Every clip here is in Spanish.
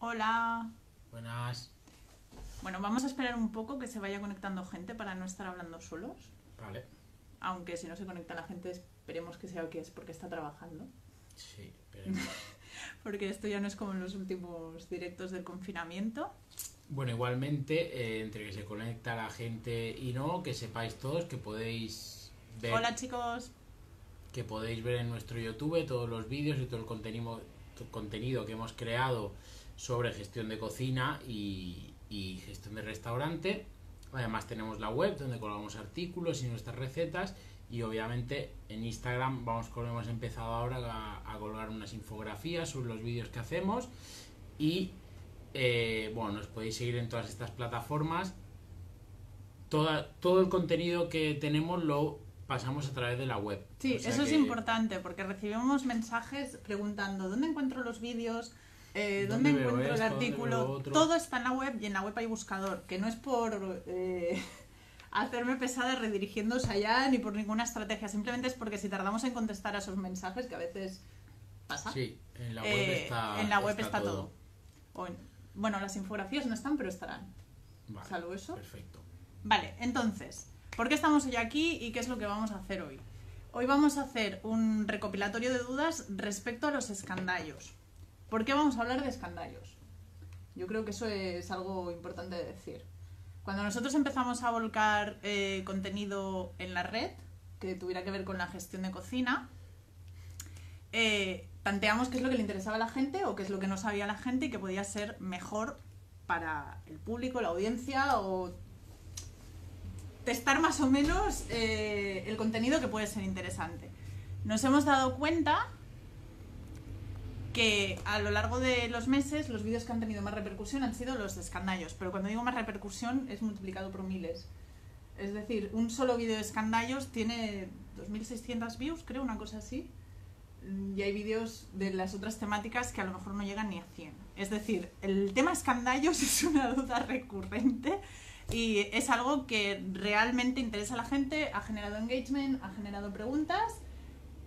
Hola. Buenas. Bueno, vamos a esperar un poco que se vaya conectando gente para no estar hablando solos. Vale. Aunque si no se conecta la gente, esperemos que sea que es porque está trabajando. Sí, esperemos. Porque esto ya no es como en los últimos directos del confinamiento. Bueno, igualmente, entre que se conecta la gente y no, que sepáis todos que podéis ver. Hola, chicos. Que podéis ver en nuestro YouTube todos los vídeos y todo el contenido que hemos creado sobre gestión de cocina y gestión de restaurante. Además tenemos la web donde colgamos artículos y nuestras recetas, y obviamente en Instagram hemos empezado ahora a colgar unas infografías sobre los vídeos que hacemos, y bueno, nos podéis seguir en todas estas plataformas. Todo el contenido que tenemos lo pasamos a través de la web. Sí, eso es importante, porque recibimos mensajes preguntando ¿dónde encuentro los vídeos? ¿Dónde encuentro el artículo? Todo está en la web, y en la web hay buscador, que no es por hacerme pesada redirigiéndose allá ni por ninguna estrategia, simplemente es porque si tardamos en contestar a esos mensajes, que a veces pasa, sí, en la web está todo. Bueno, las infografías no están, pero estarán. Vale, salvo eso. Perfecto. Vale, entonces, ¿por qué estamos hoy aquí y qué es lo que vamos a hacer hoy? Hoy vamos a hacer un recopilatorio de dudas respecto a los escandallos. ¿Por qué vamos a hablar de escandallos? Yo creo que eso es algo importante de decir. Cuando nosotros empezamos a volcar contenido en la red, que tuviera que ver con la gestión de cocina, tanteamos qué es lo que le interesaba a la gente o qué es lo que no sabía la gente y que podía ser mejor para el público, la audiencia, o testar más o menos el contenido que puede ser interesante. Nos hemos dado cuenta que a lo largo de los meses los vídeos que han tenido más repercusión han sido los de escandallos, pero cuando digo más repercusión es multiplicado por miles. Es decir, un solo vídeo de escandallos tiene 2.600 views, creo, una cosa así, y hay vídeos de las otras temáticas que a lo mejor no llegan ni a 100. Es decir, el tema escandallos es una duda recurrente y es algo que realmente interesa a la gente, ha generado engagement, ha generado preguntas.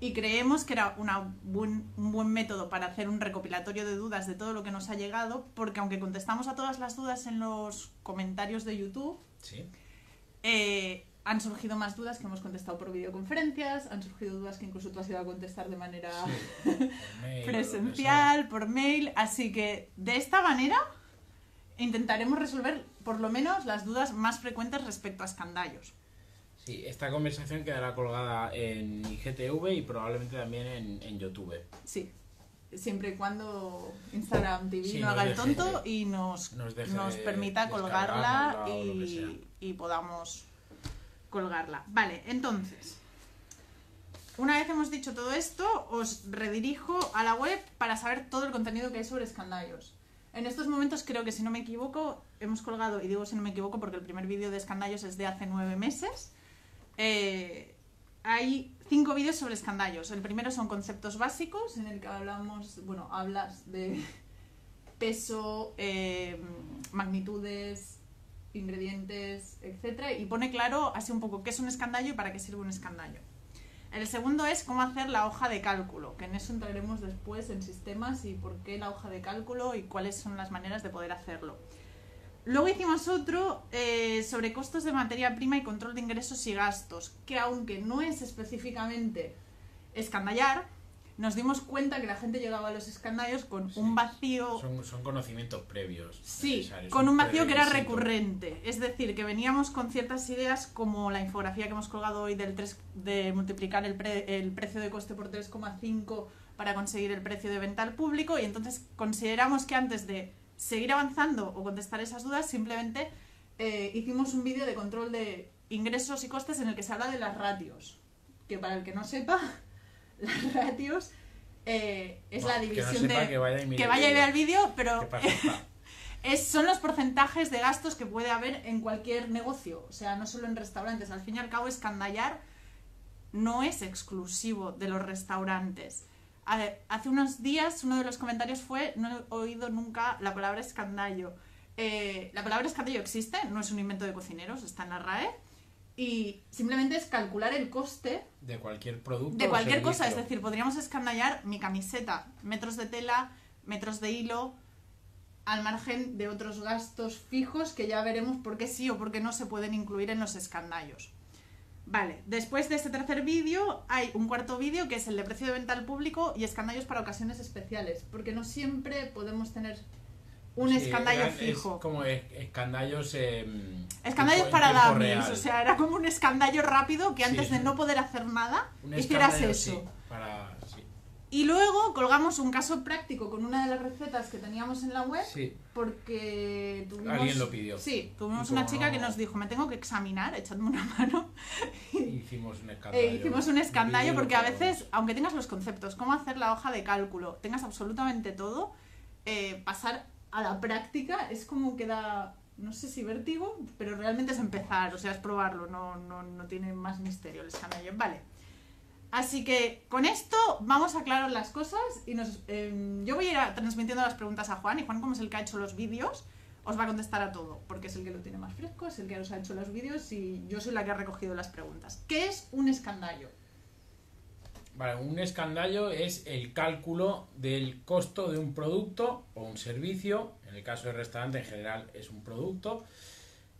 Y creemos que era un buen método para hacer un recopilatorio de dudas de todo lo que nos ha llegado, porque aunque contestamos a todas las dudas en los comentarios de YouTube, ¿sí? Han surgido más dudas que hemos contestado por videoconferencias, han surgido dudas que incluso tú has ido a contestar de manera presencial, por mail, así que de esta manera intentaremos resolver por lo menos las dudas más frecuentes respecto a escandallos. Sí, esta conversación quedará colgada en IGTV y probablemente también en YouTube. Sí, siempre y cuando Instagram TV sí, no haga el tonto y nos permita colgarla y podamos colgarla. Vale, entonces, una vez hemos dicho todo esto, os redirijo a la web para saber todo el contenido que hay sobre escandallos. En estos momentos creo que, si no me equivoco, hemos colgado, y digo si no me equivoco porque el primer vídeo de escandallos es de hace 9 meses, hay 5 vídeos sobre escandallos. El primero son conceptos básicos, en el que hablas de peso, magnitudes, ingredientes, etcétera, y pone claro así un poco qué es un escandallo y para qué sirve un escandallo. El segundo es cómo hacer la hoja de cálculo, que en eso entraremos después en sistemas y por qué la hoja de cálculo y cuáles son las maneras de poder hacerlo. Luego hicimos otro sobre costos de materia prima y control de ingresos y gastos, que aunque no es específicamente escandallar, nos dimos cuenta que la gente llegaba a los escandallos con un vacío... Son conocimientos previos. Sí, con un vacío que era recurrente. Es decir, que veníamos con ciertas ideas como la infografía que hemos colgado hoy de multiplicar el precio de coste por 3,5 para conseguir el precio de venta al público, y entonces consideramos que antes de seguir avanzando o contestar esas dudas, simplemente hicimos un vídeo de control de ingresos y costes en el que se habla de las ratios, que para el que no sepa, las ratios es la división que vaya y vea el vídeo, pero son los porcentajes de gastos que puede haber en cualquier negocio, o sea, no solo en restaurantes. Al fin y al cabo, escandallar no es exclusivo de los restaurantes. Hace unos días uno de los comentarios fue: no he oído nunca la palabra escandallo. La palabra escandallo existe, no es un invento de cocineros, está en la RAE, y simplemente es calcular el coste de cualquier producto, de cualquier cosa. Es decir, podríamos escandallar mi camiseta, metros de tela, metros de hilo, al margen de otros gastos fijos que ya veremos por qué sí o por qué no se pueden incluir en los escandallos. Vale, después de este tercer vídeo hay un cuarto vídeo que es el de precio de venta al público y escandallos para ocasiones especiales, porque no siempre podemos tener un escandallo fijo. Es como escandallos... escandallos para dummies, o sea, era como un escandallo rápido que antes Sí. de no poder hacer nada, Un hicieras escandallo, eso. sí. Y luego colgamos un caso práctico con una de las recetas que teníamos en la web, Sí. porque tuvimos... Alguien lo pidió. Sí, tuvimos Y una como chica no- que nos dijo, me tengo que examinar, echadme una mano. Hicimos un escandallo. Hicimos un escandallo Vídeo porque a para veces, aunque tengas los conceptos, cómo hacer la hoja de cálculo, tengas absolutamente todo, pasar a la práctica es como que da, no sé si vértigo, pero realmente es empezar, o sea, es probarlo, no tiene más misterio el escandallo. Vale. Así que con esto vamos a aclarar las cosas y yo voy a ir transmitiendo las preguntas a Juan, y Juan, como es el que ha hecho los vídeos, os va a contestar a todo, porque es el que lo tiene más fresco, es el que os ha hecho los vídeos y yo soy la que ha recogido las preguntas. ¿Qué es un escandallo? Vale, un escandallo es el cálculo del costo de un producto o un servicio. En el caso del restaurante, en general, es un producto.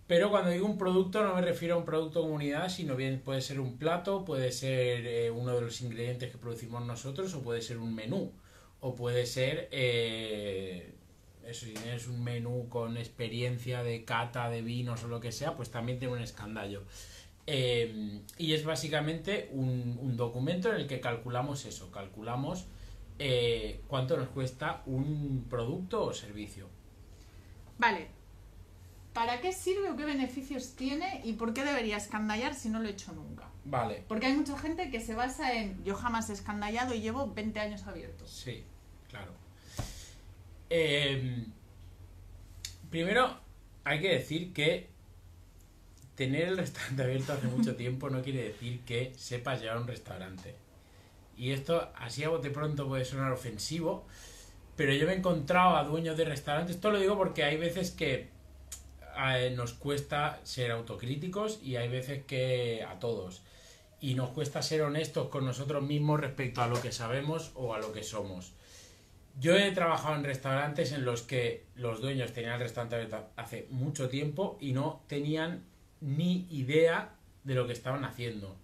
Pero cuando digo un producto no me refiero a un producto como unidad, sino bien puede ser un plato, puede ser uno de los ingredientes que producimos nosotros, o puede ser un menú, o puede ser, eso, si tienes un menú con experiencia de cata de vinos o lo que sea, pues también tiene un escandallo. Y es básicamente un documento en el que calculamos eso, calculamos cuánto nos cuesta un producto o servicio. Vale. ¿Para qué sirve o qué beneficios tiene y por qué debería escandallar si no lo he hecho nunca? Vale. Porque hay mucha gente que se basa en yo jamás he escandallado y llevo 20 años abierto. Sí, claro. Primero, hay que decir que tener el restaurante abierto hace mucho tiempo no quiere decir que sepas llevar un restaurante. Y esto, así a bote pronto, puede sonar ofensivo, pero yo me he encontrado a dueños de restaurantes. Esto lo digo porque hay veces que nos cuesta ser autocríticos y hay veces que a todos. Y nos cuesta ser honestos con nosotros mismos respecto a lo que sabemos o a lo que somos. Yo he trabajado en restaurantes en los que los dueños tenían el restaurante abierto hace mucho tiempo y no tenían ni idea de lo que estaban haciendo.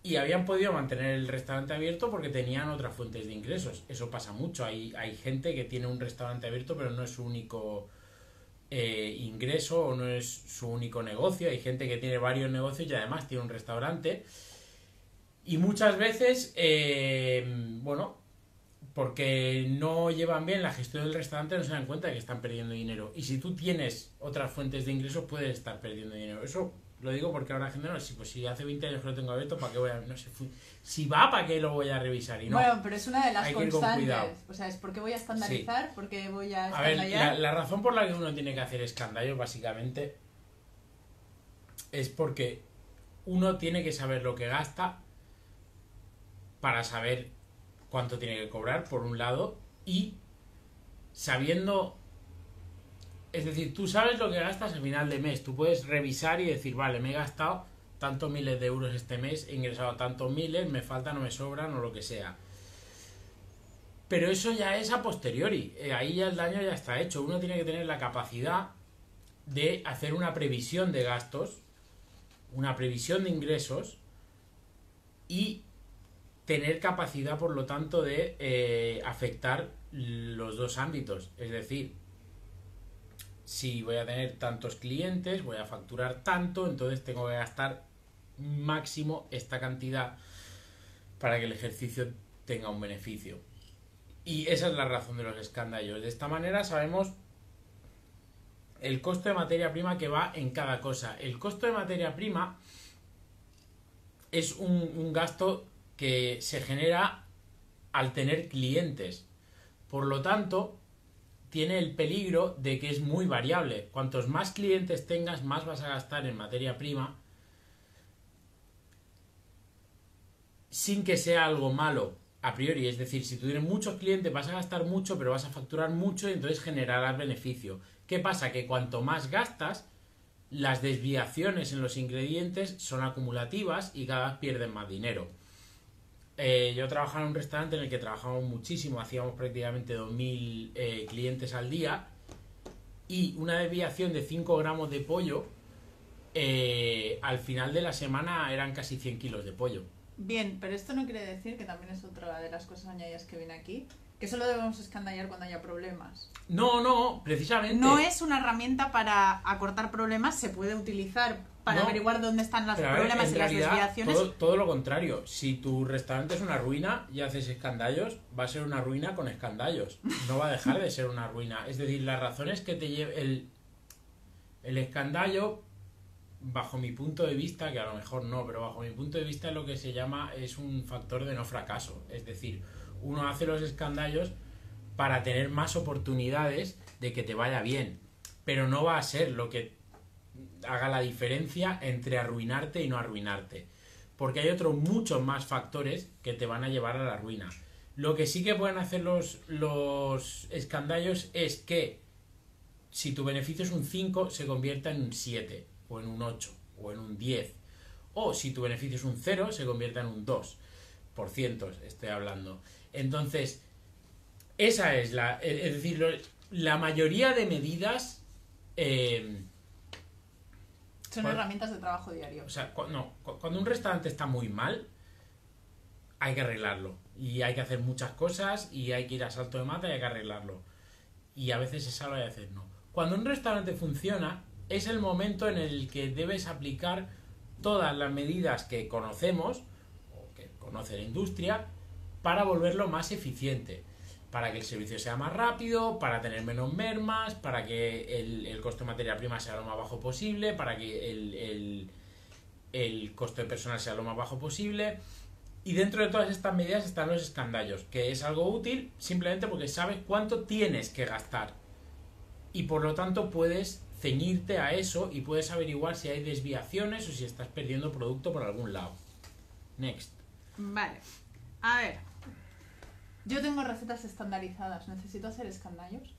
Y habían podido mantener el restaurante abierto porque tenían otras fuentes de ingresos. Eso pasa mucho. Hay gente que tiene un restaurante abierto pero no es su único ingreso o no es su único negocio. Hay gente que tiene varios negocios y además tiene un restaurante. Y muchas veces, bueno, porque no llevan bien la gestión del restaurante, no se dan cuenta de que están perdiendo dinero. Y si tú tienes otras fuentes de ingresos, puedes estar perdiendo dinero. Eso lo digo porque ahora la gente no, pues si hace 20 años que lo tengo abierto, ¿para qué voy a...? No sé, si va, ¿para qué lo voy a revisar? Y no, bueno, pero es una de las hay que ir con cuidado. constantes. O sea, es porque voy a estandarizar, Sí. porque voy a A ver, escandallar. la razón por la que uno tiene que hacer escandallos, básicamente, es porque uno tiene que saber lo que gasta para saber cuánto tiene que cobrar, por un lado, y sabiendo... Es decir, tú sabes lo que gastas a final de mes. Tú puedes revisar y decir, vale, me he gastado tantos miles de euros este mes, he ingresado tantos miles, me faltan o me sobran o lo que sea. Pero eso ya es a posteriori. Ahí ya el daño ya está hecho. Uno tiene que tener la capacidad de hacer una previsión de gastos, una previsión de ingresos y tener capacidad, por lo tanto, de afectar los dos ámbitos. Es decir, si voy a tener tantos clientes, voy a facturar tanto, entonces tengo que gastar máximo esta cantidad para que el ejercicio tenga un beneficio. Y esa es la razón de los escandallos. De esta manera sabemos el costo de materia prima que va en cada cosa. El costo de materia prima es un gasto que se genera al tener clientes. Por lo tanto, tiene el peligro de que es muy variable. Cuantos más clientes tengas, más vas a gastar en materia prima, sin que sea algo malo a priori. Es decir, si tú tienes muchos clientes vas a gastar mucho, pero vas a facturar mucho y entonces generarás beneficio. ¿Qué pasa? Que cuanto más gastas, las desviaciones en los ingredientes son acumulativas y cada vez pierden más dinero. Yo trabajaba en un restaurante en el que trabajábamos muchísimo, hacíamos prácticamente 2000 clientes al día y una desviación de 5 gramos de pollo, al final de la semana eran casi 100 kilos de pollo. Bien, pero esto no quiere decir, que también es otra de las cosas añadidas que viene aquí, que solo debemos escandallar cuando haya problemas. No, precisamente. No es una herramienta para acortar problemas, se puede utilizar para averiguar dónde están los problemas y las desviaciones. Todo lo contrario. Si tu restaurante es una ruina y haces escandallos, va a ser una ruina con escandallos. No va a dejar de ser una ruina. Es decir, las razones que te lleve el escandallo, bajo mi punto de vista, que a lo mejor no, pero bajo mi punto de vista lo que se llama es un factor de no fracaso. Es decir, uno hace los escandallos para tener más oportunidades de que te vaya bien, pero no va a ser lo que haga la diferencia entre arruinarte y no arruinarte, porque hay otros muchos más factores que te van a llevar a la ruina. Lo que sí que pueden hacer los escandallos es que si tu beneficio es un 5 se convierta en un 7 o en un 8 o en un 10, o si tu beneficio es un 0 se convierta en un 2%, estoy hablando. Entonces esa es es decir, la mayoría de medidas son herramientas de trabajo diario. O sea, cuando un restaurante está muy mal, hay que arreglarlo. Y hay que hacer muchas cosas y hay que ir a salto de mata y hay que arreglarlo. Y a veces se salva y a veces no. Cuando un restaurante funciona, es el momento en el que debes aplicar todas las medidas que conocemos, o que conoce la industria, para volverlo más eficiente. Para que el servicio sea más rápido, para tener menos mermas, para que el costo de materia prima sea lo más bajo posible, para que el costo de personal sea lo más bajo posible. Y dentro de todas estas medidas están los escandallos, que es algo útil simplemente porque sabes cuánto tienes que gastar. Y por lo tanto puedes ceñirte a eso y puedes averiguar si hay desviaciones o si estás perdiendo producto por algún lado. Next. Vale. A ver. Yo tengo recetas estandarizadas. ¿Necesito hacer escandallos?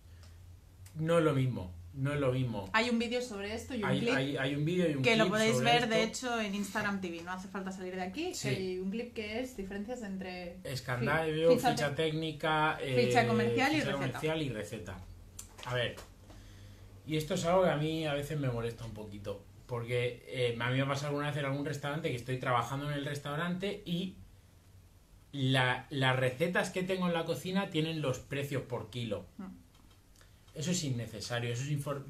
No es lo mismo. No es lo mismo. Hay un vídeo sobre esto y un clip. Hay un vídeo y un que clip lo podéis sobre ver, esto. de hecho, en Instagram TV. No hace falta salir de aquí. Sí. Hay un clip que es diferencias entre escandallo, ficha técnica, ficha comercial y receta. A ver, y esto es algo que a mí a veces me molesta un poquito. Porque a mí me ha pasado alguna vez en algún restaurante que estoy trabajando en el restaurante y las recetas que tengo en la cocina tienen los precios por kilo. Eso es innecesario.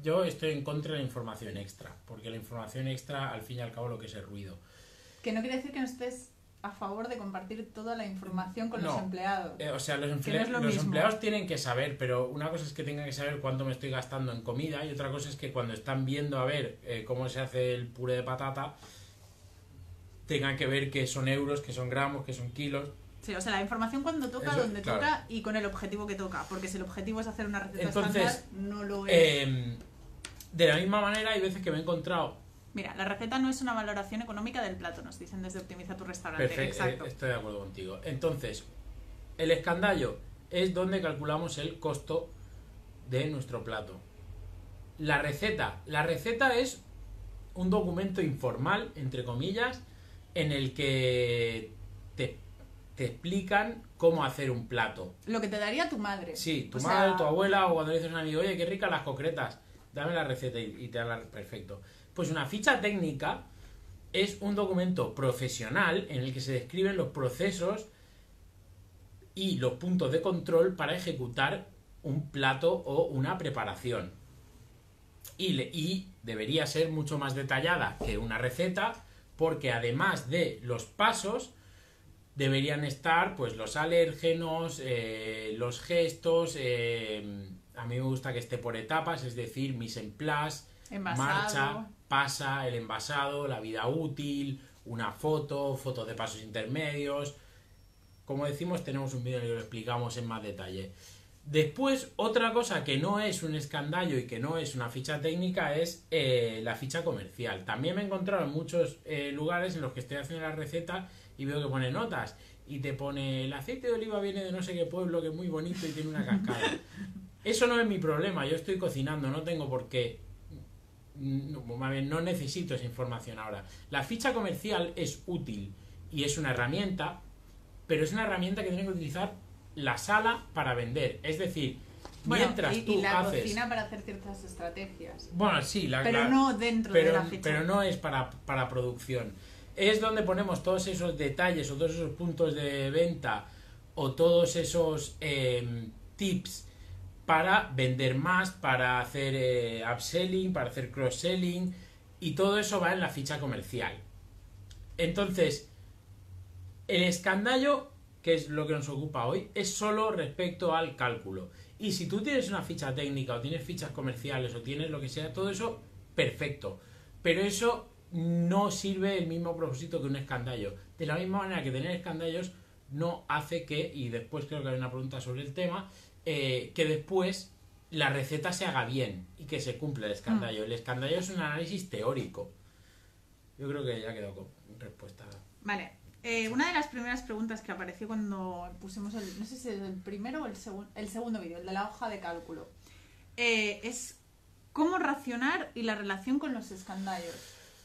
Yo estoy en contra de la información extra, porque la información extra al fin y al cabo lo que es el ruido. Que no quiere decir que no estés a favor de compartir toda la información con los empleados. O sea, los empleados tienen que saber, pero una cosa es que tengan que saber cuánto me estoy gastando en comida y otra cosa es que cuando están viendo a ver cómo se hace el puré de patata tengan que ver que son euros, que son gramos, que son kilos. Sí, o sea, la información cuando toca, Eso, donde claro. toca y con el objetivo que toca. Porque si el objetivo es hacer una receta Entonces, estándar, no lo es. De la misma manera hay veces que me he encontrado... Mira, la receta no es una valoración económica del plato, nos dicen desde Optimiza tu Restaurante. Perfecto, exacto. Estoy de acuerdo contigo. Entonces, el escandallo es donde calculamos el costo de nuestro plato. La receta es un documento informal, entre comillas, en el que te explican cómo hacer un plato. Lo que te daría tu madre. Sí, tu madre, tu abuela, o cuando le dices a un amigo, oye, qué ricas las concretas, dame la receta y te da la... Perfecto. Pues una ficha técnica es un documento profesional en el que se describen los procesos y los puntos de control para ejecutar un plato o una preparación. Y debería ser mucho más detallada que una receta, porque además de los pasos deberían estar pues los alérgenos, los gestos, a mí me gusta que esté por etapas, es decir, mise en place, marcha, pasa, el envasado, la vida útil, una fotos de pasos intermedios. Como decimos, tenemos un vídeo en el que lo explicamos en más detalle. Después, otra cosa que no es un escandallo y que no es una ficha técnica es la ficha comercial. También me he encontrado en muchos lugares en los que estoy haciendo la receta y veo que pone notas y te pone el aceite de oliva viene de no sé qué pueblo que es muy bonito y tiene una cascada. Eso no es mi problema, yo estoy cocinando, no tengo por qué, no necesito esa información ahora. La ficha comercial es útil y es una herramienta, pero es una herramienta que tiene que utilizar la sala para vender. Es decir, Bueno, Mientras y tú la haces... cocina para hacer ciertas estrategias. Bueno, sí, pero no dentro de la ficha. Pero no es para producción. Es donde ponemos todos esos detalles o todos esos puntos de venta o todos esos tips para vender más, para hacer upselling, para hacer cross-selling, y todo eso va en la ficha comercial. Entonces, el escandallo, que es lo que nos ocupa hoy, es solo respecto al cálculo. Y si tú tienes una ficha técnica o tienes fichas comerciales o tienes lo que sea, todo eso, perfecto. Pero eso no sirve el mismo propósito que un escandallo. De la misma manera que tener escandallos no hace que, y después creo que hay una pregunta sobre el tema, que después la receta se haga bien y que se cumpla el escandallo. El escandallo es un análisis teórico. Yo creo que ya ha quedado con respuesta. Vale. Una de las primeras preguntas que apareció cuando pusimos no sé si es el primero o el segundo vídeo, el de la hoja de cálculo, es cómo racionar y la relación con los escandallos.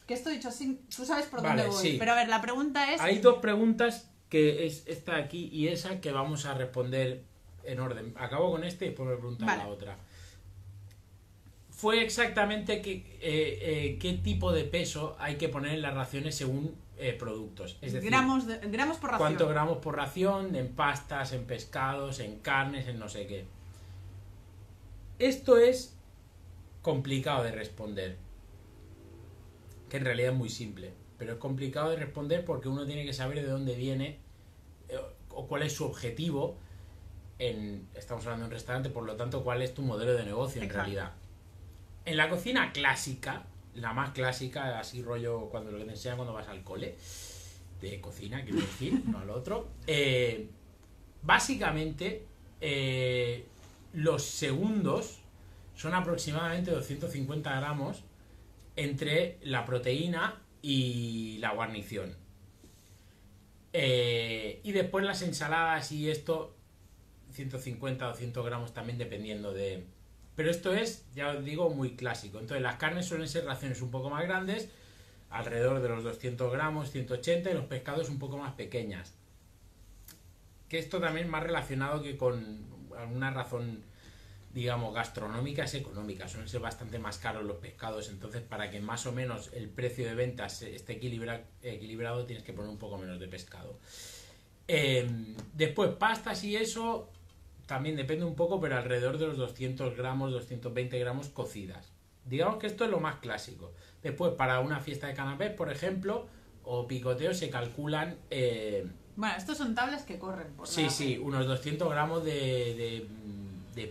Que esto dicho así, tú sabes por dónde voy. Sí. Pero a ver, la pregunta es... Hay dos preguntas, que es esta de aquí y esa, que vamos a responder en orden. Acabo con este y después me preguntan la otra. Fue exactamente qué tipo de peso hay que poner en las raciones según productos. Es decir, gramos por ración. ¿Cuántos gramos por ración? En pastas, en pescados, en carnes, en no sé qué. Esto es complicado de responder. Que en realidad es muy simple. Pero es complicado de responder porque uno tiene que saber de dónde viene o cuál es su objetivo. Estamos hablando de un restaurante, por lo tanto, cuál es tu modelo de negocio en realidad. En la cocina clásica, la más clásica, así rollo cuando lo que te enseñan cuando vas al cole, de cocina, quiero decir, no al otro, básicamente los segundos son aproximadamente 250 gramos entre la proteína y la guarnición. Y después las ensaladas y esto, 150 o 200 gramos también dependiendo de... Pero esto es, ya os digo, muy clásico. Entonces las carnes suelen ser raciones un poco más grandes, alrededor de los 200 gramos, 180, y los pescados un poco más pequeñas. Que esto también más relacionado que con alguna razón, digamos, gastronómica, es económica. Suelen ser bastante más caros los pescados, entonces para que más o menos el precio de ventas esté equilibrado tienes que poner un poco menos de pescado. Después pastas y eso también depende un poco, pero alrededor de los 200 gramos, 220 gramos cocidas. Digamos que esto es lo más clásico. Después, para una fiesta de canapés, por ejemplo, o picoteo, se calculan... Bueno, estos son tablas que corren por Sí, unos 200 gramos de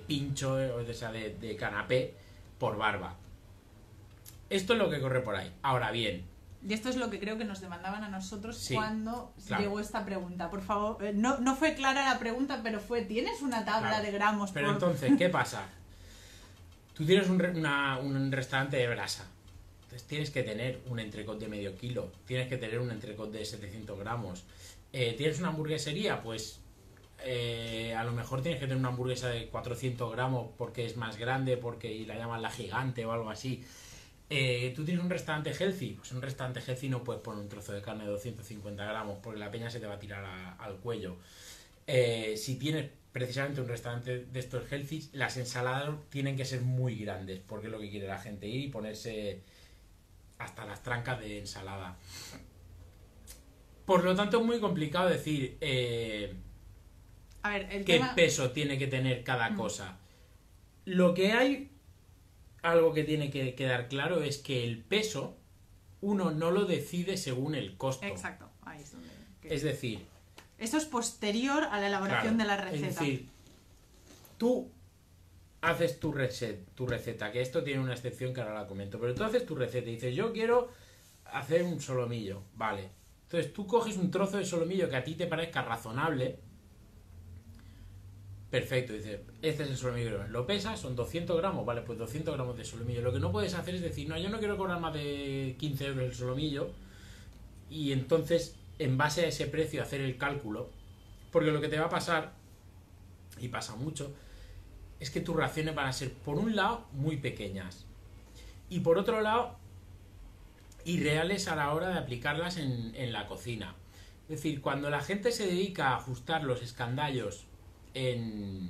pincho, o sea, de canapé por barba. Esto es lo que corre por ahí. Ahora bien... Y esto es lo que creo que nos demandaban a nosotros cuando claro. llegó esta pregunta. Por favor, no fue clara la pregunta, pero ¿tienes una tabla de gramos? Pero entonces, ¿qué pasa? Tú tienes un restaurante de brasa. Entonces tienes que tener un entrecot de medio kilo. Tienes que tener un entrecot de 700 gramos. ¿Tienes una hamburguesería? Pues a lo mejor tienes que tener una hamburguesa de 400 gramos porque es más grande, y la llaman la gigante o algo así. ¿Tú tienes un restaurante healthy? Pues en un restaurante healthy no puedes poner un trozo de carne de 250 gramos porque la peña se te va a tirar al cuello. Si tienes precisamente un restaurante de estos healthy, las ensaladas tienen que ser muy grandes porque es lo que quiere la gente, ir y ponerse hasta las trancas de ensalada. Por lo tanto es muy complicado decir a ver, qué peso tiene que tener cada cosa. Lo que hay... Algo que tiene que quedar claro es que el peso uno no lo decide según el costo. Exacto, ahí es donde... Es decir... Esto es posterior a la elaboración de la receta. Es decir, tú haces tu receta, que esto tiene una excepción que ahora la comento, pero tú haces tu receta y dices, yo quiero hacer un solomillo, vale. Entonces tú coges un trozo de solomillo que a ti te parezca razonable. Perfecto, dices, este es el solomillo. Lo pesas, son 200 gramos, vale, pues 200 gramos de solomillo. Lo que no puedes hacer es decir, no, yo no quiero cobrar más de 15 euros el solomillo. Y entonces, en base a ese precio, hacer el cálculo. Porque lo que te va a pasar, y pasa mucho, es que tus raciones van a ser, por un lado, muy pequeñas. Y por otro lado, irreales a la hora de aplicarlas en la cocina. Es decir, cuando la gente se dedica a ajustar los escandallos en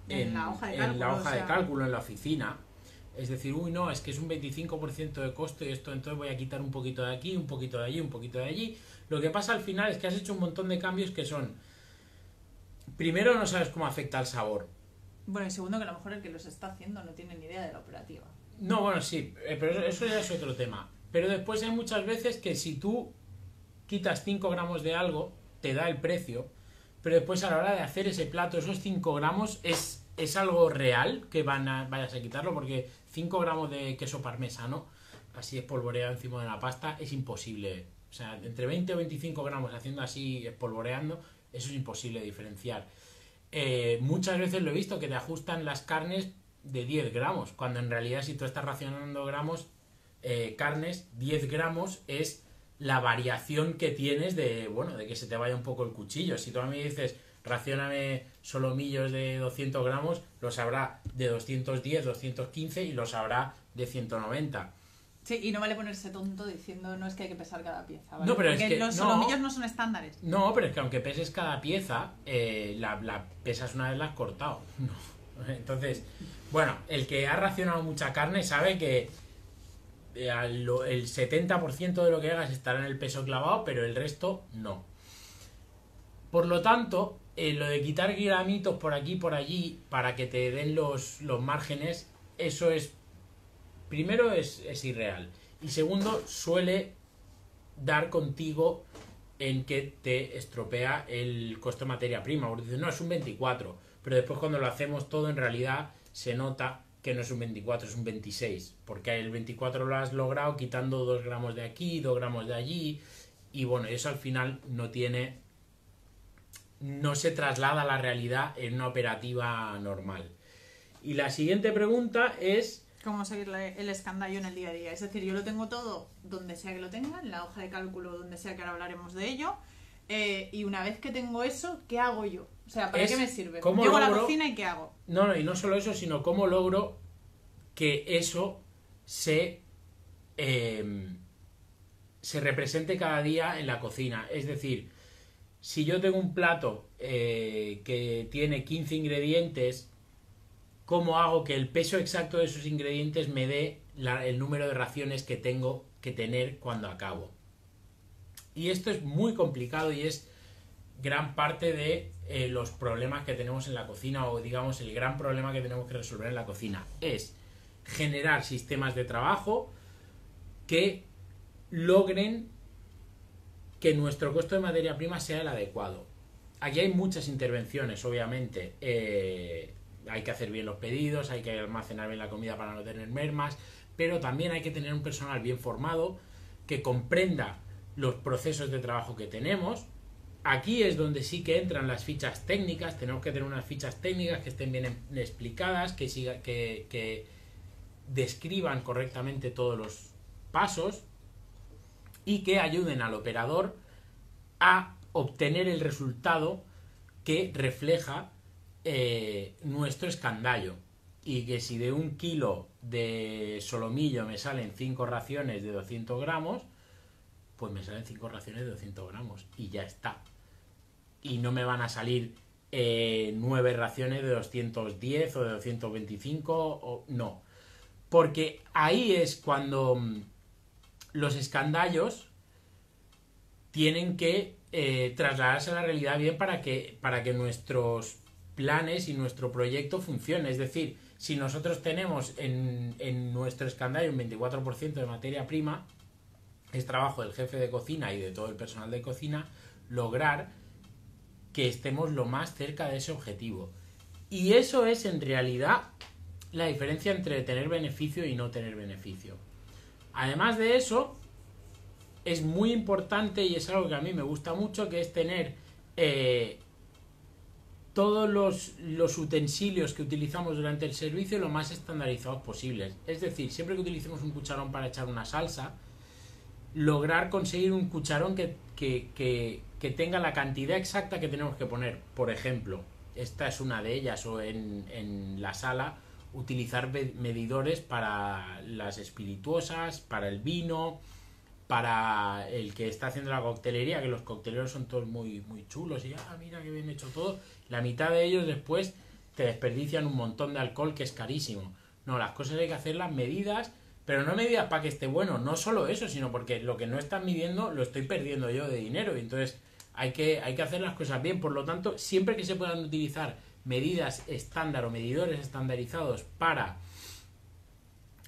en la hoja de cálculo. En la hoja de cálculo, en la oficina. Es decir, uy, no, es que es un 25% de costo y esto, entonces voy a quitar un poquito de aquí, un poquito de allí, un poquito de allí. Lo que pasa al final es que has hecho un montón de cambios que son... Primero, no sabes cómo afecta al sabor. Bueno, y segundo, que a lo mejor el que los está haciendo no tiene ni idea de la operativa. No, bueno, sí, pero eso ya es otro tema. Pero después hay muchas veces que si tú quitas 5 gramos de algo, te da el precio, pero después a la hora de hacer ese plato, esos 5 gramos es algo real que vayas a quitarlo, porque 5 gramos de queso parmesano, así espolvoreado encima de la pasta, es imposible. O sea, entre 20 o 25 gramos haciendo así, espolvoreando, eso es imposible diferenciar. Muchas veces lo he visto que te ajustan las carnes de 10 gramos, cuando en realidad si tú estás racionando gramos, carnes, 10 gramos es la variación que tienes de que se te vaya un poco el cuchillo. Si tú a mí dices, racióname solomillos de 200 gramos, los habrá de 210, 215 y los habrá de 190. Sí, y no vale ponerse tonto diciendo, no, es que hay que pesar cada pieza, ¿vale? No, pero porque es que los solomillos no son estándares. No, pero es que aunque peses cada pieza, la pesas una vez la has cortado. No. Entonces, bueno, el que ha racionado mucha carne sabe que el 70% de lo que hagas estará en el peso clavado, pero el resto no. Por lo tanto, lo de quitar gramitos por aquí y por allí para que te den los márgenes, eso es, primero es irreal, y segundo suele dar contigo en que te estropea el costo de materia prima, porque dices, no, es un 24, pero después cuando lo hacemos todo en realidad se nota que no es un 24, es un 26, porque el 24 lo has logrado quitando 2 gramos de aquí, 2 gramos de allí, y bueno, eso al final no se traslada a la realidad en una operativa normal. Y la siguiente pregunta es... ¿Cómo seguir el escandallo en el día a día? Es decir, yo lo tengo todo donde sea que lo tenga, en la hoja de cálculo donde sea que ahora hablaremos de ello, y una vez que tengo eso, ¿qué hago yo? O sea, ¿para qué me sirve? Llego a la cocina y ¿qué hago? No, y no solo eso, sino cómo logro que eso se represente cada día en la cocina. Es decir, si yo tengo un plato que tiene 15 ingredientes, ¿cómo hago que el peso exacto de esos ingredientes me dé el número de raciones que tengo que tener cuando acabo? Y esto es muy complicado y es gran parte de los problemas que tenemos en la cocina, o digamos el gran problema que tenemos que resolver en la cocina. Es generar sistemas de trabajo que logren que nuestro costo de materia prima sea el adecuado. Aquí hay muchas intervenciones, obviamente. Hay que hacer bien los pedidos, hay que almacenar bien la comida para no tener mermas, pero también hay que tener un personal bien formado que comprenda los procesos de trabajo que tenemos. Aquí es donde sí que entran las fichas técnicas. Tenemos que tener unas fichas técnicas que estén bien explicadas, que describan correctamente todos los pasos y que ayuden al operador a obtener el resultado que refleja nuestro escandallo. Y que si de 1 kilo de solomillo me salen 5 raciones de 200 gramos, pues me salen 5 raciones de 200 gramos y ya está. Y no me van a salir 9 raciones de 210 o de 225, o no. Porque ahí es cuando los escandallos tienen que trasladarse a la realidad bien para que nuestros planes y nuestro proyecto funcione. Es decir, si nosotros tenemos en nuestro escandallo un 24% de materia prima, es trabajo del jefe de cocina y de todo el personal de cocina lograr que estemos lo más cerca de ese objetivo. Y eso es en realidad la diferencia entre tener beneficio y no tener beneficio. Además de eso, es muy importante, y es algo que a mí me gusta mucho, que es tener todos los utensilios que utilizamos durante el servicio lo más estandarizados posibles. Es decir, siempre que utilicemos un cucharón para echar una salsa, lograr conseguir un cucharón que tenga la cantidad exacta que tenemos que poner. Por ejemplo, esta es una de ellas, o en la sala, utilizar medidores para las espirituosas, para el vino, para el que está haciendo la coctelería, que los cocteleros son todos muy, muy chulos y mira que bien hecho todo. La mitad de ellos después te desperdician un montón de alcohol que es carísimo. No, las cosas hay que hacerlas medidas, pero no medidas para que esté bueno, no solo eso, sino porque lo que no están midiendo lo estoy perdiendo yo de dinero, y entonces hay que hacer las cosas bien. Por lo tanto, siempre que se puedan utilizar medidas estándar o medidores estandarizados para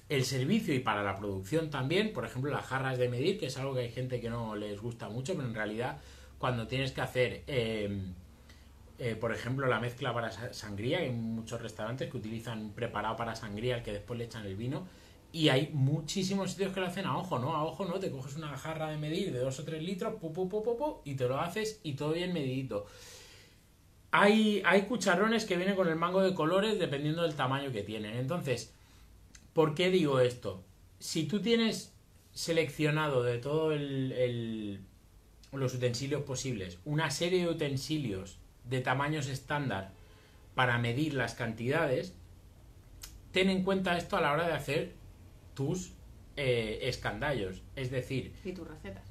el servicio y para la producción también, por ejemplo las jarras de medir, que es algo que hay gente que no les gusta mucho, pero en realidad cuando tienes que hacer por ejemplo la mezcla para sangría, hay muchos restaurantes que utilizan un preparado para sangría al que después le echan el vino, y hay muchísimos sitios que lo hacen a ojo, ¿no? A ojo, ¿no? Te coges una jarra de medir de 2 o 3 litros, y te lo haces y todo bien medidito. Hay cucharones que vienen con el mango de colores dependiendo del tamaño que tienen. Entonces, ¿por qué digo esto? Si tú tienes seleccionado de todos los utensilios posibles una serie de utensilios de tamaños estándar para medir las cantidades, ten en cuenta esto a la hora de hacer tus escandallos. Es decir, Y tus recetas.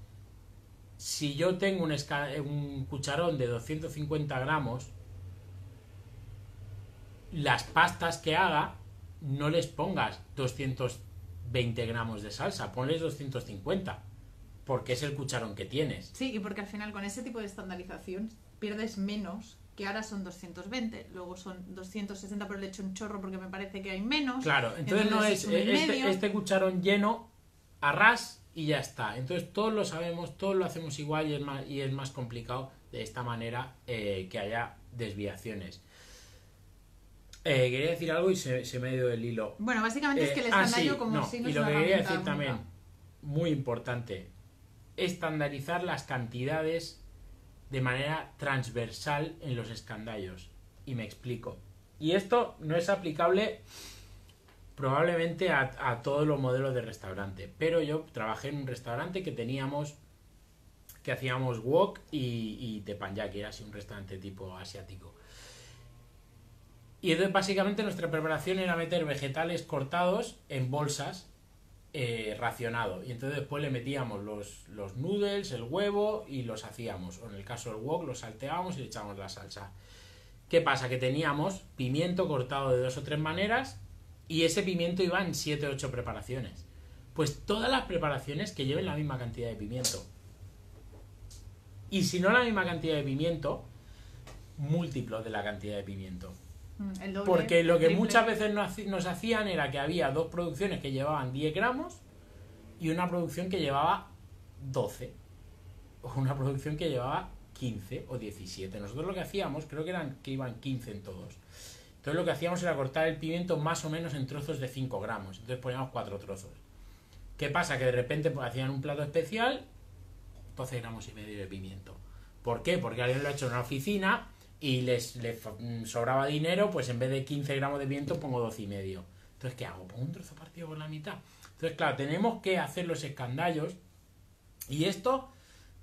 si yo tengo un cucharón de 250 gramos, las pastas que haga no les pongas 220 gramos de salsa, ponles 250, porque es el cucharón que tienes. Sí, y porque al final con ese tipo de estandarización pierdes menos, que ahora son 220, luego son 260, pero le echo un chorro porque me parece que hay menos. Claro, entonces no es este cucharón lleno a ras y ya está. Entonces todos lo sabemos, todos lo hacemos igual, y es más complicado de esta manera que haya desviaciones. Quería decir algo y se me ha ido el hilo. Bueno, básicamente es que el escandallo y lo que quería decir también, muy importante, estandarizar las cantidades de manera transversal en los escandallos. Y me explico. Y esto no es aplicable probablemente a todos los modelos de restaurante, pero yo trabajé en un restaurante que hacíamos wok y teppanyaki, era así un restaurante tipo asiático. Y entonces básicamente nuestra preparación era meter vegetales cortados en bolsas racionado, y entonces después le metíamos los noodles, el huevo, y los hacíamos, o en el caso del wok los salteábamos y le echábamos la salsa. ¿Qué pasa? Que teníamos pimiento cortado de 2 o 3 maneras, y ese pimiento iba en 7 o 8 preparaciones. Pues todas las preparaciones que lleven la misma cantidad de pimiento, y si no la misma cantidad de pimiento, múltiplo de la cantidad de pimiento. El doble, porque lo que triple. muchas veces nos hacían era que había 2 producciones que llevaban 10 gramos y una producción que llevaba 12, o una producción que llevaba 15 o 17. Nosotros lo que hacíamos, creo que iban 15 en todos. Entonces lo que hacíamos era cortar el pimiento más o menos en trozos de 5 gramos. Entonces poníamos 4 trozos. ¿Qué pasa? Que de repente pues, hacían un plato especial, 12 gramos y medio de pimiento. ¿Por qué? Porque alguien lo ha hecho en una oficina y les sobraba dinero, pues en vez de 15 gramos de pimiento pongo 12 y medio. Entonces, ¿qué hago? Pongo un trozo partido por la mitad. Entonces, claro, tenemos que hacer los escandallos. Y esto,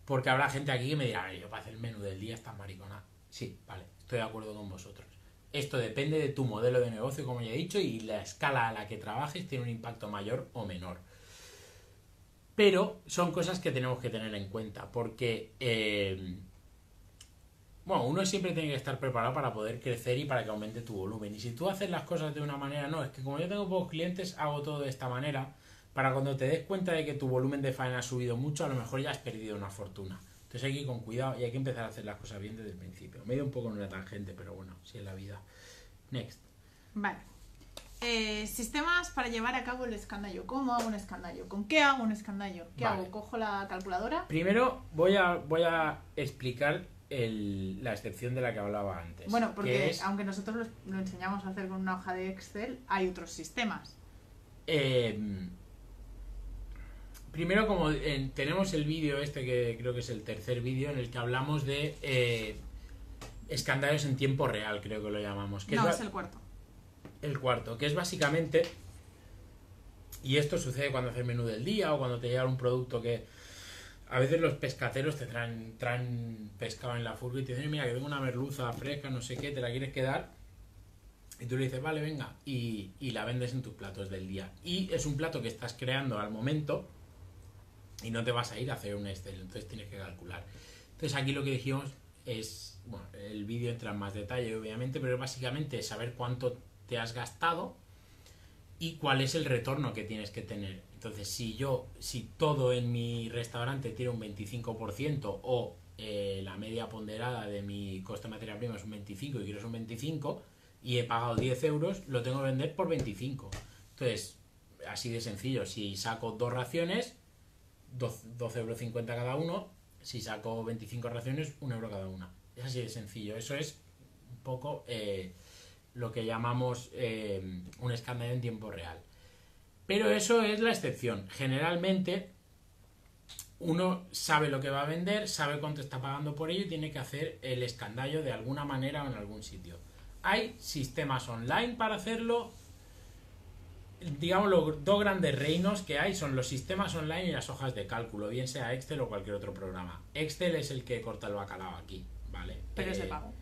porque habrá gente aquí que me dirá, yo para hacer el menú del día está maricona. Sí, vale, estoy de acuerdo con vosotros. Esto depende de tu modelo de negocio, como ya he dicho, y la escala a la que trabajes tiene un impacto mayor o menor. Pero son cosas que tenemos que tener en cuenta, porque bueno, uno siempre tiene que estar preparado para poder crecer y para que aumente tu volumen. Y si tú haces las cosas de una manera, no, es que como yo tengo pocos clientes, hago todo de esta manera, para cuando te des cuenta de que tu volumen de faena ha subido mucho, a lo mejor ya has perdido una fortuna. Entonces hay que ir con cuidado y hay que empezar a hacer las cosas bien desde el principio. Me he ido un poco en una tangente, pero bueno, sí es la vida. Next. Vale. Sistemas para llevar a cabo el escandallo. ¿Cómo hago un escandallo? ¿Con qué hago un escandallo? ¿Qué Vale. hago? ¿Cojo la calculadora? Primero voy a explicar la excepción de la que hablaba antes. Bueno, porque es, aunque nosotros lo enseñamos a hacer con una hoja de Excel, hay otros sistemas. Primero, como tenemos el vídeo este, que creo que es el tercer vídeo, en el que hablamos de escandallos en tiempo real, creo que lo llamamos. Que No, es el cuarto. El cuarto, que es básicamente, y esto sucede cuando haces menú del día o cuando te llega un producto que a veces los pescateros te traen pescado en la furgo y te dicen, mira, que tengo una merluza fresca, no sé qué, ¿te la quieres quedar? Y tú le dices, vale, venga, y la vendes en tus platos del día. Y es un plato que estás creando al momento y no te vas a ir a hacer un Excel, entonces tienes que calcular. Entonces aquí lo que dijimos bueno, el vídeo entra en más detalle obviamente, pero básicamente saber cuánto te has gastado y cuál es el retorno que tienes que tener. Entonces, si todo en mi restaurante tiene un 25% o la media ponderada de mi coste de materia prima es un 25 y quiero un 25 y he pagado 10 euros, lo tengo que vender por 25. Entonces, así de sencillo, si saco 2 raciones, 12,50 € cada uno. Si saco 25 raciones, 1 euro cada una. Es así de sencillo. Eso es un poco lo que llamamos un escándalo en tiempo real. Pero eso es la excepción. Generalmente uno sabe lo que va a vender, sabe cuánto está pagando por ello y tiene que hacer el escandallo de alguna manera o en algún sitio. Hay sistemas online para hacerlo. Digamos, los dos grandes reinos que hay son los sistemas online y las hojas de cálculo, bien sea Excel o cualquier otro programa. Excel es el que corta el bacalao aquí, ¿vale? Pero es de pago.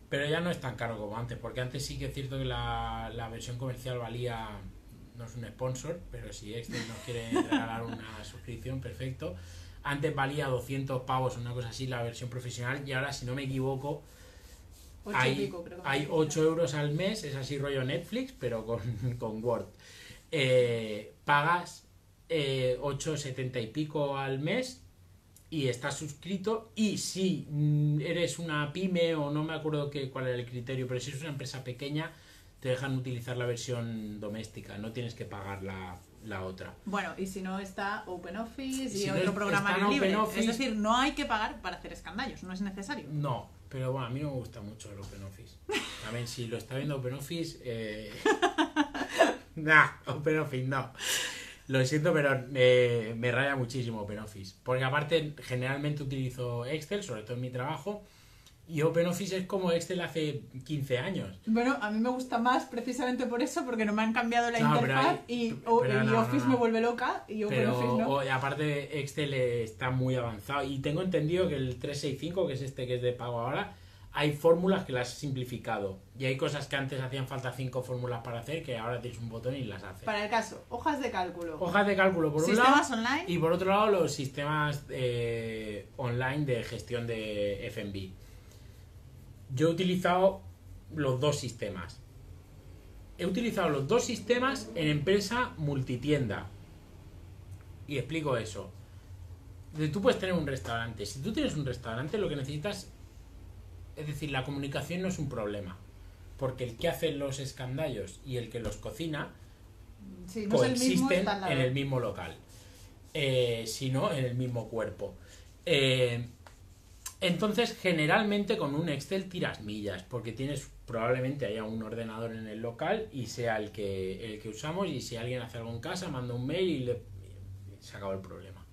Pero ya no es tan caro como antes, porque antes sí que es cierto que la versión comercial valía, no es un sponsor, pero si Excel nos quiere regalar una suscripción, perfecto. Antes valía 200 pavos, una cosa así, la versión profesional, y ahora, si no me equivoco, hay 8 euros al mes, es así rollo Netflix, pero con Word. Pagas 8,70 y pico al mes y estás suscrito, y si eres una pyme o no me acuerdo cuál era el criterio, pero si es una empresa pequeña te dejan utilizar la versión doméstica, no tienes que pagar la otra. Bueno, y si no está OpenOffice y si otro no programa libre. OpenOffice, es decir, no hay que pagar para hacer escandallos, no es necesario. No, pero bueno, a mí no me gusta mucho el OpenOffice. También si lo está viendo OpenOffice... OpenOffice no. Lo siento, pero me raya muchísimo OpenOffice. Porque aparte, generalmente utilizo Excel, sobre todo en mi trabajo, y OpenOffice es como Excel hace 15 años. Bueno, a mí me gusta más precisamente por eso, porque no me han cambiado la interfaz y Office me vuelve loca y OpenOffice no. Aparte, Excel está muy avanzado y tengo entendido que el 365, que es este que es de pago ahora, hay fórmulas que las has simplificado y hay cosas que antes hacían falta 5 fórmulas para hacer que ahora tienes un botón y las haces. Para el caso, hojas de cálculo por un lado, sistemas online, y por otro lado los sistemas online de gestión de F&B. Yo he utilizado los dos sistemas. He utilizado los dos sistemas en empresa multitienda y explico eso. Tú puedes tener un restaurante. Si tú tienes un restaurante, lo que necesitas, es decir, la comunicación no es un problema, porque el que hace los escandallos y el que los cocina coexisten en el mismo local, sino en el mismo cuerpo. Entonces, generalmente con un Excel tiras millas, porque probablemente haya un ordenador en el local y sea el que usamos, y si alguien hace algo en casa, manda un mail y se acabó el problema.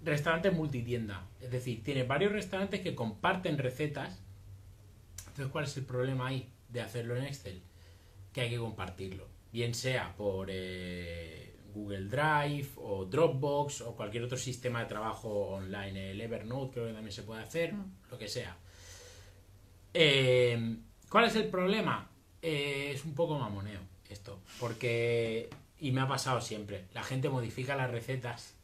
Restaurante multitienda, es decir, tiene varios restaurantes que comparten recetas. Entonces, ¿cuál es el problema ahí de hacerlo en Excel? Que hay que compartirlo, bien sea por Google Drive o Dropbox o cualquier otro sistema de trabajo online, el Evernote creo que también se puede hacer, lo que sea. ¿Cuál es el problema? Es un poco mamoneo esto, porque, y me ha pasado siempre, la gente modifica las recetas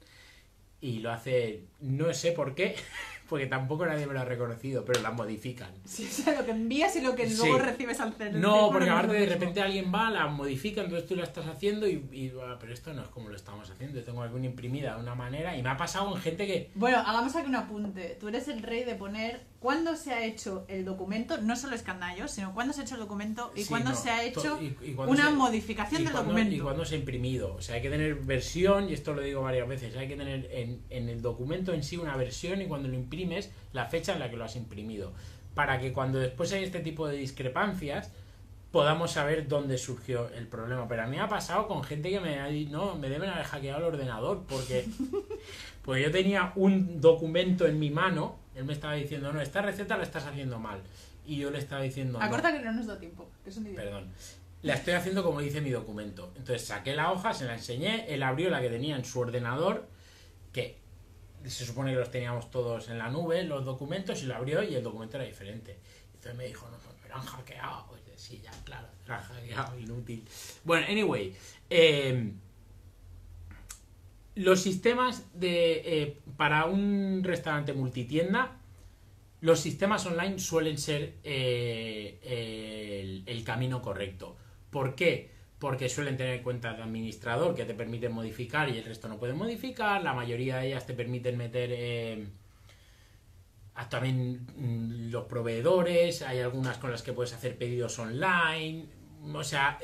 y lo hace, no sé por qué, porque tampoco nadie me lo ha reconocido, pero las modifican. Sí, o sea, lo que envías y lo que luego recibes al centro. No, porque aparte de repente alguien va, la modifica, entonces tú la estás haciendo pero esto no es como lo estamos haciendo, tengo alguna imprimida de una manera, y me ha pasado en gente que... Bueno, hagamos aquí un apunte. Tú eres el rey de poner cuándo se ha hecho el documento, no solo escandallos, sino cuándo se ha hecho el documento y cuándo se ha hecho una modificación del documento. Y cuándo se ha imprimido. O sea, hay que tener versión, y esto lo digo varias veces, hay que tener en el documento en sí una versión, y cuando lo imprimes, la fecha en la que lo has imprimido, para que cuando después hay este tipo de discrepancias podamos saber dónde surgió el problema. Pero a mí me ha pasado con gente que me ha dicho, no, me deben haber hackeado el ordenador, porque pues yo tenía un documento en mi mano, él me estaba diciendo, no, esta receta la estás haciendo mal, y yo le estaba diciendo, acorta que no nos da tiempo, que es un idiota. Perdón, la estoy haciendo como dice mi documento. Entonces saqué la hoja, se la enseñé, él abrió la que tenía en su ordenador, que se supone que los teníamos todos en la nube, los documentos, y lo abrió y el documento era diferente. Entonces me dijo, no, me lo han hackeado. Pues sí, ya, claro, me lo han hackeado, inútil. Bueno, anyway, los sistemas para un restaurante multitienda los sistemas online suelen ser el camino correcto. ¿Por qué? Porque suelen tener cuentas de administrador que te permiten modificar y el resto no pueden modificar. La mayoría de ellas te permiten meter también los proveedores. Hay algunas con las que puedes hacer pedidos online. O sea,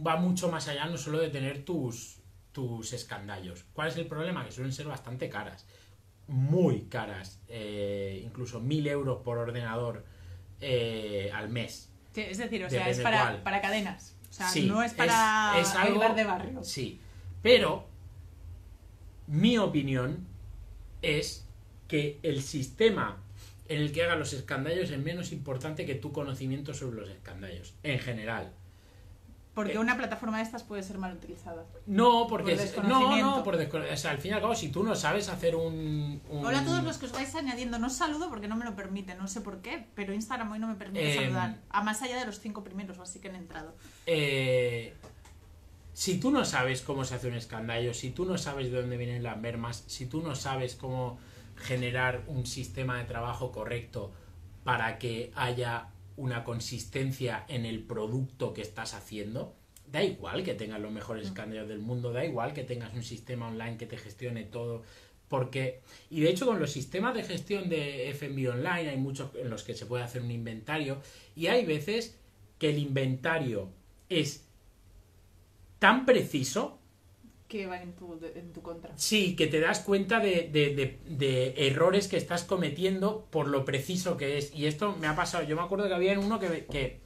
va mucho más allá no solo de tener tus escandallos. ¿Cuál es el problema? Que suelen ser bastante caras. Muy caras. Incluso 1.000 euros por ordenador al mes. Sí, es decir, o sea, Depende es para cadenas. O sea, sí, no es para es algo, ayudar de barrio. Sí, pero mi opinión es que el sistema en el que hagan los escandallos es menos importante que tu conocimiento sobre los escandallos, en general. Porque una plataforma de estas puede ser mal utilizada. No, porque por desconocimiento. o sea, al fin y al cabo, si tú no sabes hacer Hola a todos los que os vais añadiendo. No os saludo porque no me lo permite, no sé por qué, pero Instagram hoy no me permite saludar. A más allá de los 5 primeros, así que han entrado. Si tú no sabes cómo se hace un escandallo, si tú no sabes de dónde vienen las mermas, si tú no sabes cómo generar un sistema de trabajo correcto para que haya una consistencia en el producto que estás haciendo, da igual que tengas los mejores escandallos del mundo, da igual que tengas un sistema online que te gestione todo, porque, y de hecho con los sistemas de gestión de F&B online hay muchos en los que se puede hacer un inventario, y hay veces que el inventario es tan preciso que va en tu contra. Sí, que te das cuenta de errores que estás cometiendo por lo preciso que es. Y esto me ha pasado. Yo me acuerdo que había en uno que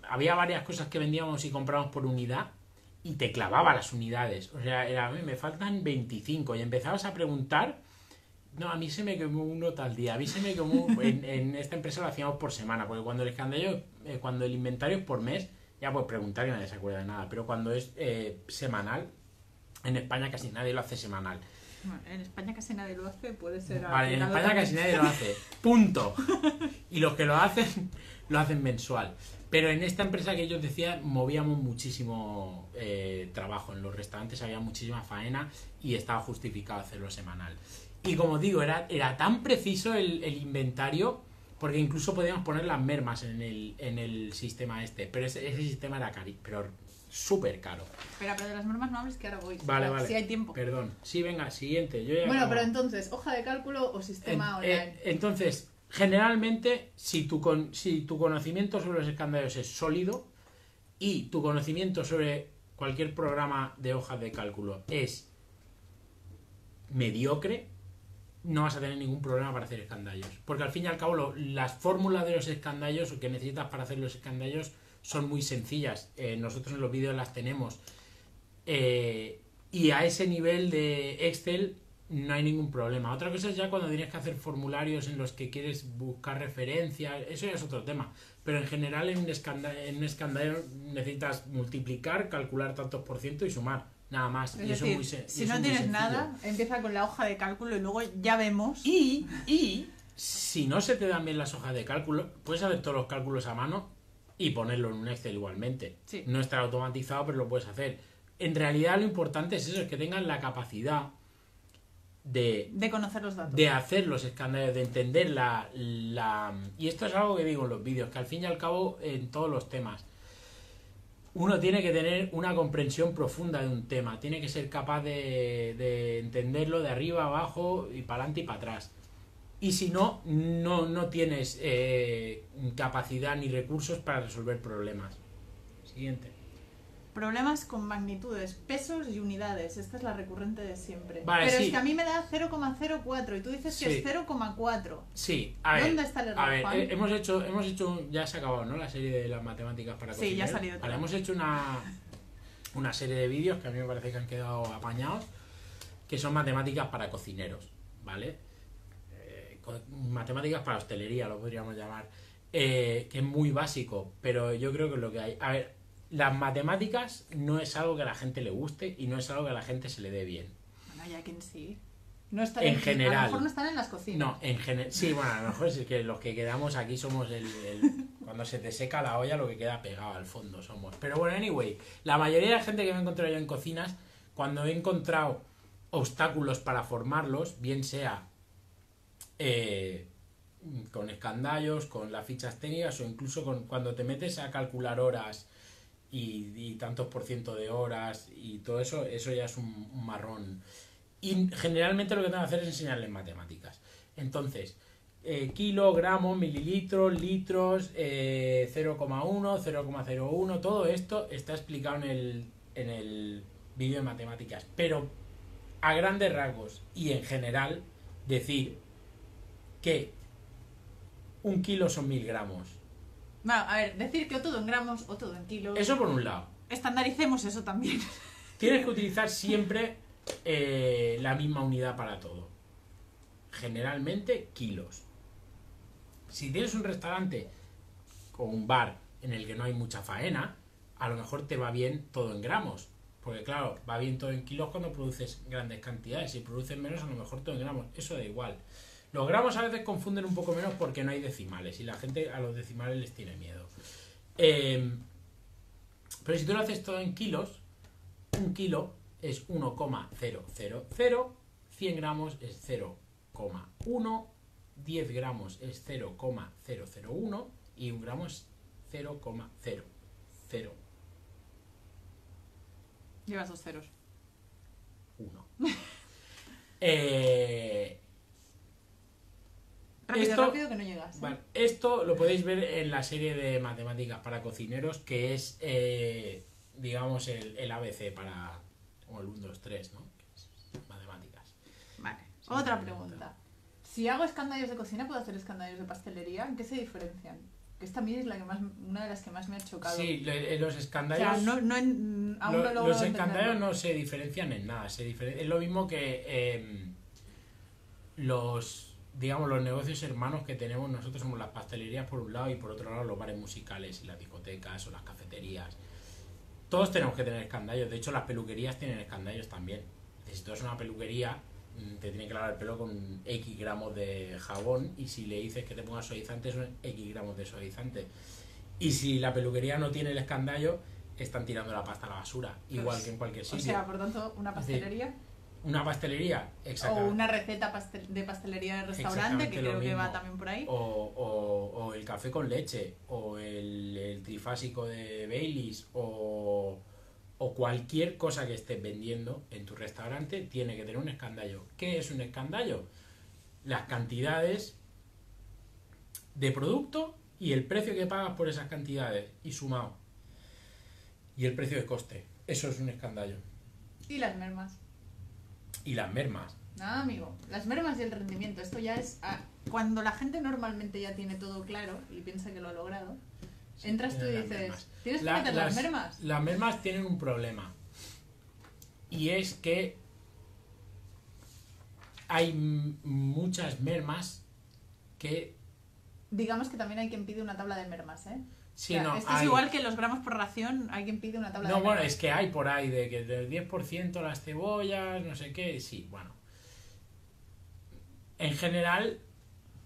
había varias cosas que vendíamos y comprábamos por unidad y te clavaba las unidades. O sea, me faltan 25 y empezabas a preguntar. No, a mí se me quemó uno tal día. A mí se me quemó. En esta empresa lo hacíamos por semana, porque cuando el inventario es por mes, ya puedes preguntar y nadie se acuerda de nada. Pero cuando es semanal, en España casi nadie lo hace semanal. Bueno, en España casi nadie lo hace, puede ser. Vale, en España casi nadie lo hace. Punto. Y los que lo hacen mensual. Pero en esta empresa que yo decía, movíamos muchísimo trabajo. En los restaurantes había muchísima faena y estaba justificado hacerlo semanal. Y como digo, era tan preciso el inventario, porque incluso podíamos poner las mermas en el sistema este. Pero ese sistema era caro, pero súper caro. Pero de las mermas no hables, que ahora voy. Vale. Si hay tiempo. Perdón. Sí, venga, siguiente. Bueno, pero entonces, hoja de cálculo o sistema online. Entonces, generalmente, si tu conocimiento sobre los escandallos es sólido y tu conocimiento sobre cualquier programa de hojas de cálculo es mediocre, no vas a tener ningún problema para hacer escandallos. Porque al fin y al cabo las fórmulas de los escandallos que necesitas para hacer los escandallos son muy sencillas. Nosotros en los vídeos las tenemos. Y a ese nivel de Excel no hay ningún problema. Otra cosa es ya cuando tienes que hacer formularios en los que quieres buscar referencias. Eso ya es otro tema. Pero en general en un escandallo necesitas multiplicar, calcular tantos por ciento y sumar. Nada más. Es decir, si no tienes nada, empieza con la hoja de cálculo y luego ya vemos. Y si no se te dan bien las hojas de cálculo, puedes hacer todos los cálculos a mano y ponerlo en un Excel igualmente. Sí. No estará automatizado, pero lo puedes hacer. En realidad lo importante es eso, es que tengan la capacidad de conocer los datos. De hacer los escandallos, de entender y esto es algo que digo en los vídeos, que al fin y al cabo en todos los temas uno tiene que tener una comprensión profunda de un tema, tiene que ser capaz de entenderlo de arriba, abajo y para adelante y para atrás. Y si no tienes capacidad ni recursos para resolver problemas. Siguiente. Problemas con magnitudes, pesos y unidades. Esta es la recurrente de siempre. Vale, pero sí. Es que a mí me da 0,04 y tú dices que Sí. es 0,4. Sí, a ver. ¿Dónde está el error, A ver, Juan? hemos hecho ya se ha acabado, ¿no? La serie de las matemáticas para Sí, cocineros. ya ha salido todo. Vale, hemos hecho una serie de vídeos que a mí me parece que han quedado apañados, que son matemáticas para cocineros, ¿vale? Matemáticas para hostelería, lo podríamos llamar. Que es muy básico, pero yo creo que es lo que hay. A ver, las matemáticas no es algo que a la gente le guste y no es algo que a la gente se le dé bien. Bueno, ya quien sí. No están En general. A lo mejor no están en las cocinas. No, en general. Sí, bueno, a lo mejor es que los que quedamos aquí somos cuando se te seca la olla, lo que queda pegado al fondo somos. Pero bueno, anyway, la mayoría de la gente que me he encontrado yo en cocinas, cuando he encontrado obstáculos para formarlos, bien sea con escandallos, con las fichas técnicas o incluso cuando te metes a calcular horas y tantos por ciento de horas y todo eso, eso ya es un marrón. Y generalmente lo que tengo que hacer es enseñarles matemáticas. Entonces, kilogramos, mililitros, litros, 0,1, 0,01, todo esto está explicado en el vídeo de matemáticas. Pero a grandes rasgos y en general, decir que 1 kilo son 1000 gramos. Bueno, a ver, decir que o todo en gramos o todo en kilos. Eso por un lado. Estandaricemos eso también. Tienes que utilizar siempre la misma unidad para todo. Generalmente kilos. Si tienes un restaurante o un bar en el que no hay mucha faena, a lo mejor te va bien todo en gramos. Porque claro, va bien todo en kilos cuando produces grandes cantidades. Si produces menos, a lo mejor todo en gramos. Eso da igual. Los gramos a veces confunden un poco menos porque no hay decimales. Y la gente a los decimales les tiene miedo. Pero si tú lo haces todo en kilos, 1 kilo es 1,000, 100 gramos es 0,1, 10 gramos es 0,001 y 1 gramo es 0,00. Llevas 2 ceros. 1. Rápido que no llegas. Vale, esto lo podéis ver en la serie de matemáticas para cocineros, que es, digamos, el ABC para... o el 1, 2, 3, ¿no? Matemáticas. Vale. Otra pregunta. Si hago escandallos de cocina, ¿puedo hacer escandallos de pastelería? ¿En qué se diferencian? Que esta a mí es una de las que más me ha chocado. Sí, los escandallos... O sea, aún no logro los escandallos entenderlo. no se diferencian en nada. Es lo mismo que los negocios hermanos que tenemos nosotros. Somos las pastelerías por un lado y por otro lado los bares musicales y las discotecas o las cafeterías. Todos tenemos que tener escandallos. De hecho, las peluquerías tienen escandallos también. Si tú eres una peluquería, te tiene que lavar el pelo con X gramos de jabón, y si le dices que te pongas suavizante, son X gramos de suavizante. Y si la peluquería no tiene el escandallo, están tirando la pasta a la basura, igual que en cualquier sitio. O sea, por tanto, una pastelería. Una pastelería, O exactamente. una receta de pastelería de restaurante, que creo que va también por ahí. O el café con leche, o el trifásico de Baileys, o cualquier cosa que estés vendiendo en tu restaurante tiene que tener un escandallo. ¿Qué es un escandallo? Las cantidades de producto y el precio que pagas por esas cantidades y sumado. Y el precio de coste. Eso es un escandallo. Y las mermas. Y las mermas. Nada, amigo. Las mermas y el rendimiento. Esto ya es... cuando la gente normalmente ya tiene todo claro y piensa que lo ha logrado, sí, entras tú y dices... Mermas. ¿Tienes que meter las mermas? Las mermas tienen un problema. Y es que hay muchas mermas que... Digamos que también hay quien pide una tabla de mermas, ¿eh? Sí, o sea, no, esto es igual que los gramos por ración, hay quien pide una tabla de mermas. No, bueno, es que hay por ahí de que del 10% las cebollas, no sé qué, sí, bueno. En general,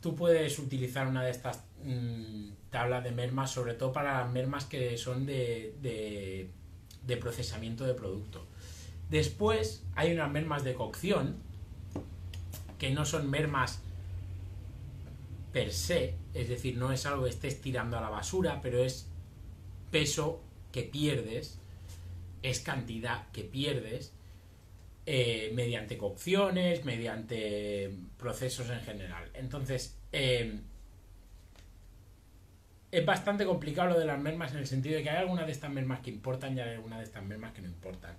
tú puedes utilizar una de estas tablas de mermas, sobre todo para las mermas que son de procesamiento de producto. Después hay unas mermas de cocción, que no son mermas per se, es decir, no es algo que estés tirando a la basura, pero es peso que pierdes, es cantidad que pierdes mediante cocciones, mediante procesos en general. Entonces, es bastante complicado lo de las mermas, en el sentido de que hay algunas de estas mermas que importan y hay algunas de estas mermas que no importan.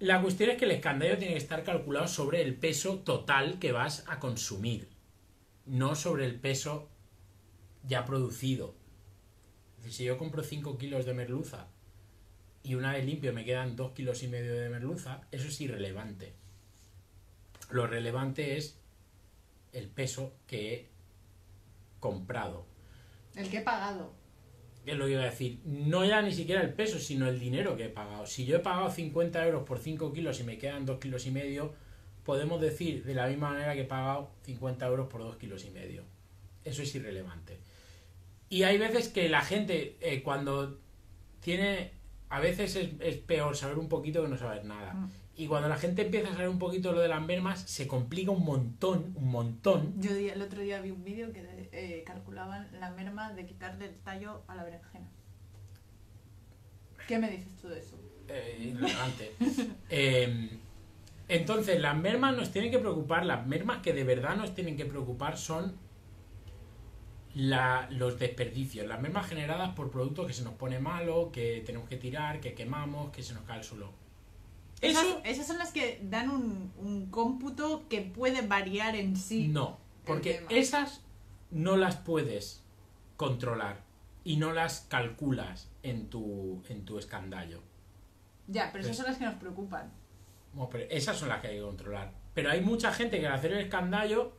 La cuestión es que el escandallo tiene que estar calculado sobre el peso total que vas a consumir, no sobre el peso ya producido. Es decir, si yo compro 5 kilos de merluza y una vez limpio me quedan 2,5 kilos de merluza, eso es irrelevante. Lo relevante es el peso que he comprado. El que he pagado. Es lo que iba a decir. No ya ni siquiera el peso, sino el dinero que he pagado. Si yo he pagado 50 euros por 5 kilos y me quedan 2,5 kilos, podemos decir de la misma manera que he pagado 50 euros por 2,5 kilos. Eso es irrelevante. Y hay veces que la gente, cuando tiene... A veces es peor saber un poquito que no saber nada. Y cuando la gente empieza a saber un poquito lo de las mermas, se complica un montón. Yo el otro día vi un vídeo que calculaban la merma de quitarle el tallo a la berenjena. ¿Qué me dices tú de eso? Ignorante. Entonces, las mermas nos tienen que preocupar. Las mermas que de verdad nos tienen que preocupar son los desperdicios. Las mermas generadas por productos que se nos pone malo, que tenemos que tirar, que quemamos, que se nos cae al suelo. Esas son las que dan un cómputo que puede variar en sí. No, porque esas no las puedes controlar y no las calculas en tu escandallo. Ya, pero esas son las que nos preocupan. Bueno, pero esas son las que hay que controlar. Pero hay mucha gente que al hacer el escandallo,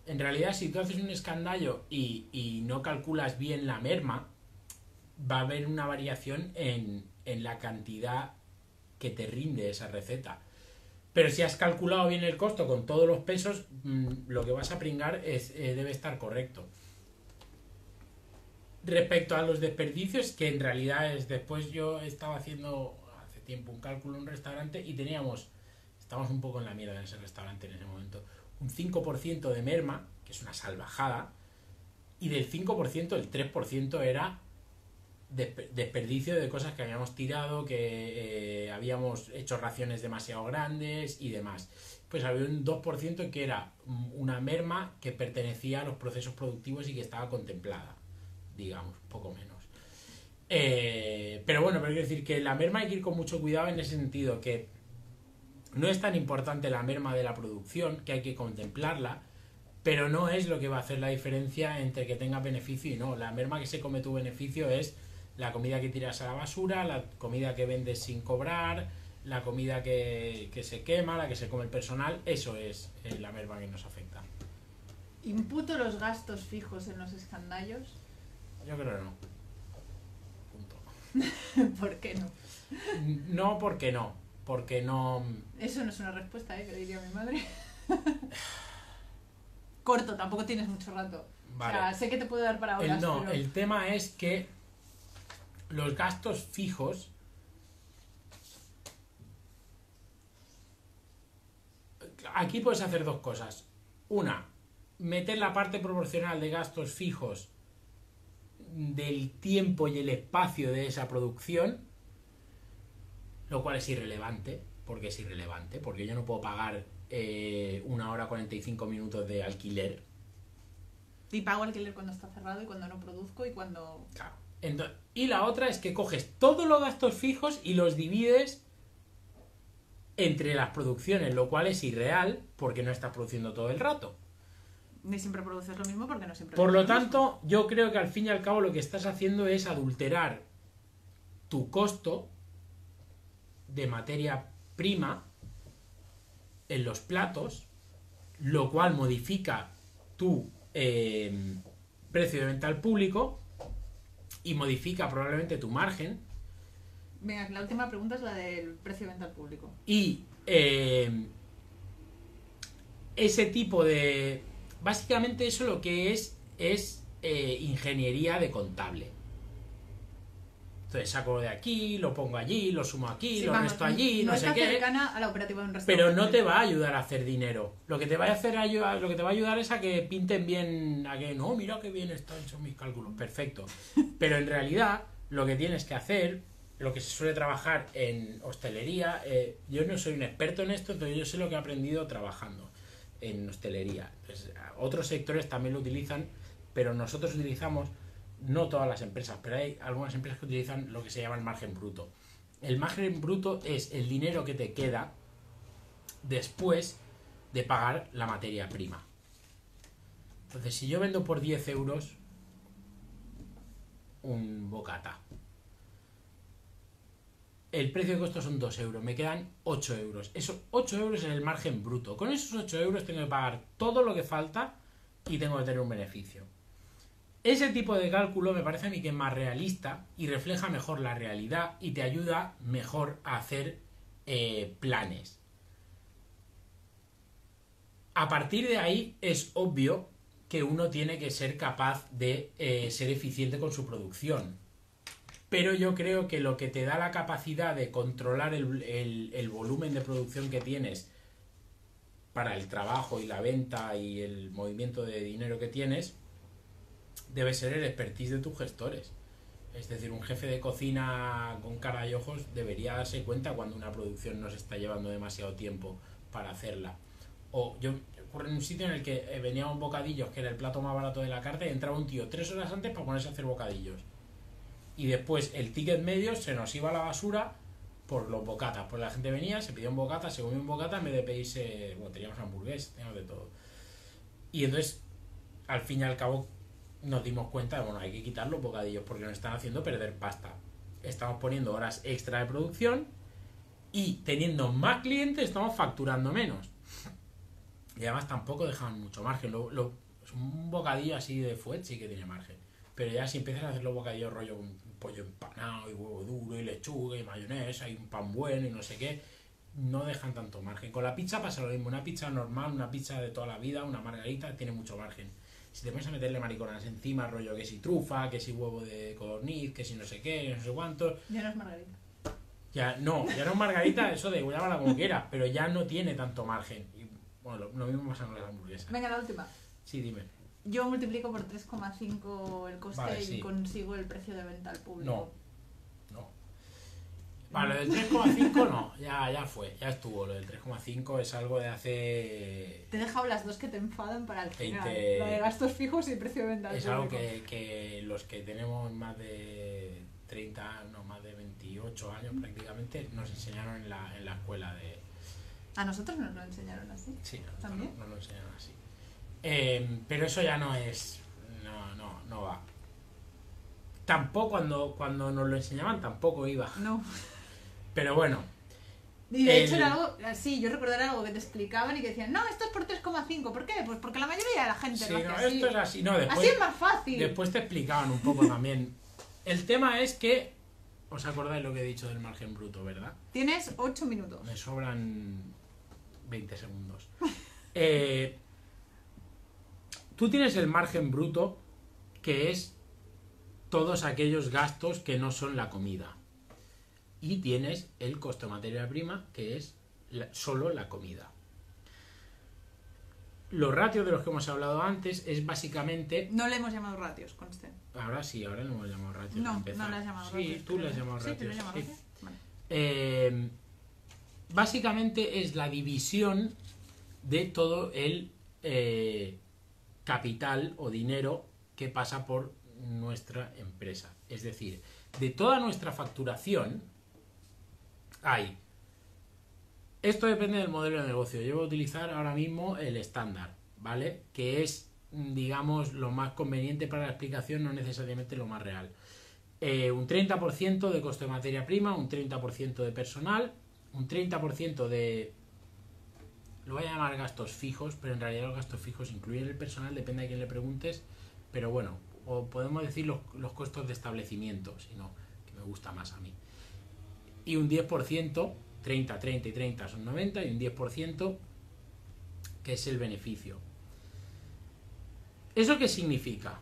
en realidad si tú haces un escandallo y no calculas bien la merma, va a haber una variación en la cantidad que te rinde esa receta. Pero si has calculado bien el costo con todos los pesos, lo que vas a pringar debe estar correcto. Respecto a los desperdicios, que en realidad después yo estaba haciendo hace tiempo un cálculo en un restaurante y estábamos un poco en la mierda en ese restaurante en ese momento, un 5% de merma, que es una salvajada, y del 5% el 3% era desperdicio de cosas que habíamos tirado, que habíamos hecho raciones demasiado grandes y demás. Pues había un 2% que era una merma que pertenecía a los procesos productivos y que estaba contemplada, digamos, poco menos. Pero quiero decir que la merma hay que ir con mucho cuidado en ese sentido, que no es tan importante la merma de la producción, que hay que contemplarla, pero no es lo que va a hacer la diferencia entre que tenga beneficio y no. La merma que se come tu beneficio es la comida que tiras a la basura, la comida que vendes sin cobrar, la comida que se quema, la que se come el personal. Eso es la merma que nos afecta. ¿Imputo los gastos fijos en los escandallos? Yo creo que no. Punto. ¿Por qué no? No, porque no. Porque no... Eso no es una respuesta, que diría mi madre. Corto, tampoco tienes mucho rato. Vale. O sea, sé que te puedo dar para horas, pero... El tema es que los gastos fijos aquí puedes hacer dos cosas. Una, meter la parte proporcional de gastos fijos del tiempo y el espacio de esa producción, lo cual es irrelevante, porque yo no puedo pagar 1 hora 45 minutos de alquiler. Y pago alquiler cuando está cerrado y cuando no produzco y cuando... Claro. Y la otra es que coges todos los gastos fijos y los divides entre las producciones, lo cual es irreal porque no estás produciendo todo el rato. Ni siempre produces lo mismo porque no siempre... Por lo tanto, yo creo que al fin y al cabo lo que estás haciendo es adulterar tu costo de materia prima en los platos, lo cual modifica tu precio de venta al público y modifica probablemente tu margen. Venga, la última pregunta es la del precio de venta al público. Y ese tipo de... Básicamente eso lo que es ingeniería de contable. Entonces saco de aquí, lo pongo allí, lo sumo aquí, sí, lo resto allí, no sé qué. No está cercana a la operativa de un restaurante. Pero no te va a ayudar a hacer dinero. Lo que te va a ayudar es a que pinten bien, a que no, mira qué bien están hechos mis cálculos. Perfecto. Pero en realidad lo que tienes que hacer, lo que se suele trabajar en hostelería, yo no soy un experto en esto, entonces yo sé lo que he aprendido trabajando en hostelería. Entonces, otros sectores también lo utilizan, pero nosotros utilizamos... No todas las empresas, pero hay algunas empresas que utilizan lo que se llama el margen bruto. El margen bruto es el dinero que te queda después de pagar la materia prima. Entonces, si yo vendo por 10 euros un bocata, el precio de costo son 2 euros, me quedan 8 euros. Esos 8 euros es el margen bruto. Con esos 8 euros tengo que pagar todo lo que falta y tengo que tener un beneficio. Ese tipo de cálculo me parece a mí que es más realista y refleja mejor la realidad y te ayuda mejor a hacer planes. A partir de ahí es obvio que uno tiene que ser capaz de ser eficiente con su producción. pero yo creo que lo que te da la capacidad de controlar el volumen de producción que tienes para el trabajo y la venta y el movimiento de dinero que tienes debe ser el expertise de tus gestores. Es decir, un jefe de cocina con cara y ojos debería darse cuenta cuando una producción no se está llevando demasiado tiempo para hacerla. O yo ocurre en un sitio en el que venían bocadillos, que era el plato más barato de la carta, y entraba un tío 3 horas antes para ponerse a hacer bocadillos. Y después el ticket medio se nos iba a la basura por los bocatas. Pues la gente venía, se pedía un bocata, se comía un bocata en vez de pedirse... Bueno, teníamos hamburguesas, teníamos de todo. Y entonces, al fin y al cabo, nos dimos cuenta de, bueno, hay que quitar los bocadillos porque nos están haciendo perder pasta. Estamos poniendo horas extra de producción y teniendo más clientes estamos facturando menos. Y además tampoco dejan mucho margen. Un bocadillo así de fuet sí que tiene margen. Pero ya si empiezas a hacer los bocadillos rollo con pollo empanado y huevo duro y lechuga y mayonesa y un pan bueno y no sé qué, no dejan tanto margen. Con la pizza pasa lo mismo. Una pizza normal, una pizza de toda la vida, una margarita, tiene mucho margen. Si te pones a meterle mariconas encima, rollo que si trufa, que si huevo de codorniz, que si no sé qué, no sé cuántos... Ya no es margarita. Ya no es margarita, eso de llámala como quiera, pero ya no tiene tanto margen. Y bueno, lo mismo pasa con las hamburguesas. Venga, la última. Sí, dime. Yo multiplico por 3,5 el coste Vale, sí. y consigo el precio de venta al público. No. Vale, lo del 3,5 no, ya fue, ya estuvo. Lo del 3,5 es algo de hace... Te he dejado las dos que te enfadan para el final. 20... La de gastos fijos y precio de venta al Es público. algo que los que tenemos más de 30, no, más de 28 años prácticamente, nos enseñaron en la escuela de... A nosotros nos lo enseñaron así. Sí, ¿También? nos lo enseñaron así. Pero eso ya no es... No va. Tampoco cuando nos lo enseñaban tampoco iba. No. Pero bueno. Y de hecho era algo así, yo recuerdo algo que te explicaban y que decían, no, esto es por 3,5. ¿Por qué? Pues porque la mayoría de la gente Sí, lo hace no, así. esto es así. No, después, así es más fácil. Después te explicaban un poco también. El tema es que... ¿Os acordáis lo que he dicho del margen bruto, verdad? Tienes 8 minutos. Me sobran 20 segundos. Tú tienes el margen bruto, que es todos aquellos gastos que no son la comida. Y tienes el costo de materia prima, que es solo la comida. Los ratios de los que hemos hablado antes es básicamente... No le hemos llamado ratios, conste. Ahora sí, ahora le hemos llamado ratios. No le has llamado ratios. Sí, tú le has llamado ratios. ratios. Sí, te lo he llamado Sí. ratios. Vale. Básicamente es la división de todo el capital o dinero que pasa por nuestra empresa. Es decir, de toda nuestra facturación hay... Esto depende del modelo de negocio. Yo voy a utilizar ahora mismo el estándar, ¿vale? Que es, digamos, lo más conveniente para la explicación, no necesariamente lo más real. Un 30% de costo de materia prima, un 30% de personal, un 30% de... Lo voy a llamar gastos fijos, pero en realidad los gastos fijos incluyen el personal, depende de quién le preguntes, pero bueno, o podemos decir los costos de establecimiento, si no, que me gusta más a mí. Y un 10%, 30, 30 y 30 son 90, y un 10% que es el beneficio. ¿Eso qué significa?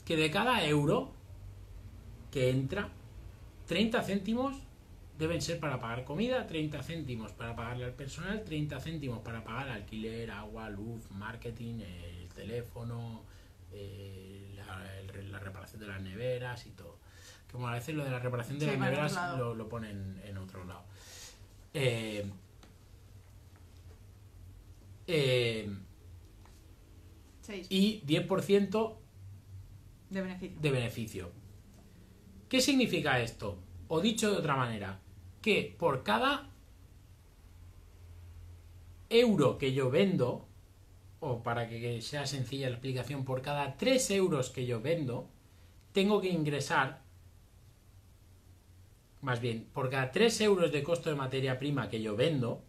Que de cada euro que entra, 30 céntimos deben ser para pagar comida, 30 céntimos para pagarle al personal, 30 céntimos para pagar alquiler, agua, luz, marketing, el teléfono, la reparación de las neveras y todo. Como a veces lo de la reparación de las neveras lo ponen en otro lado. Y 10% de beneficio. ¿Qué significa esto? O dicho de otra manera, que por cada euro que yo vendo, o para que sea sencilla la explicación, por cada 3 euros que yo vendo, tengo que ingresar, más bien, por cada 3 euros de costo de materia prima que yo vendo,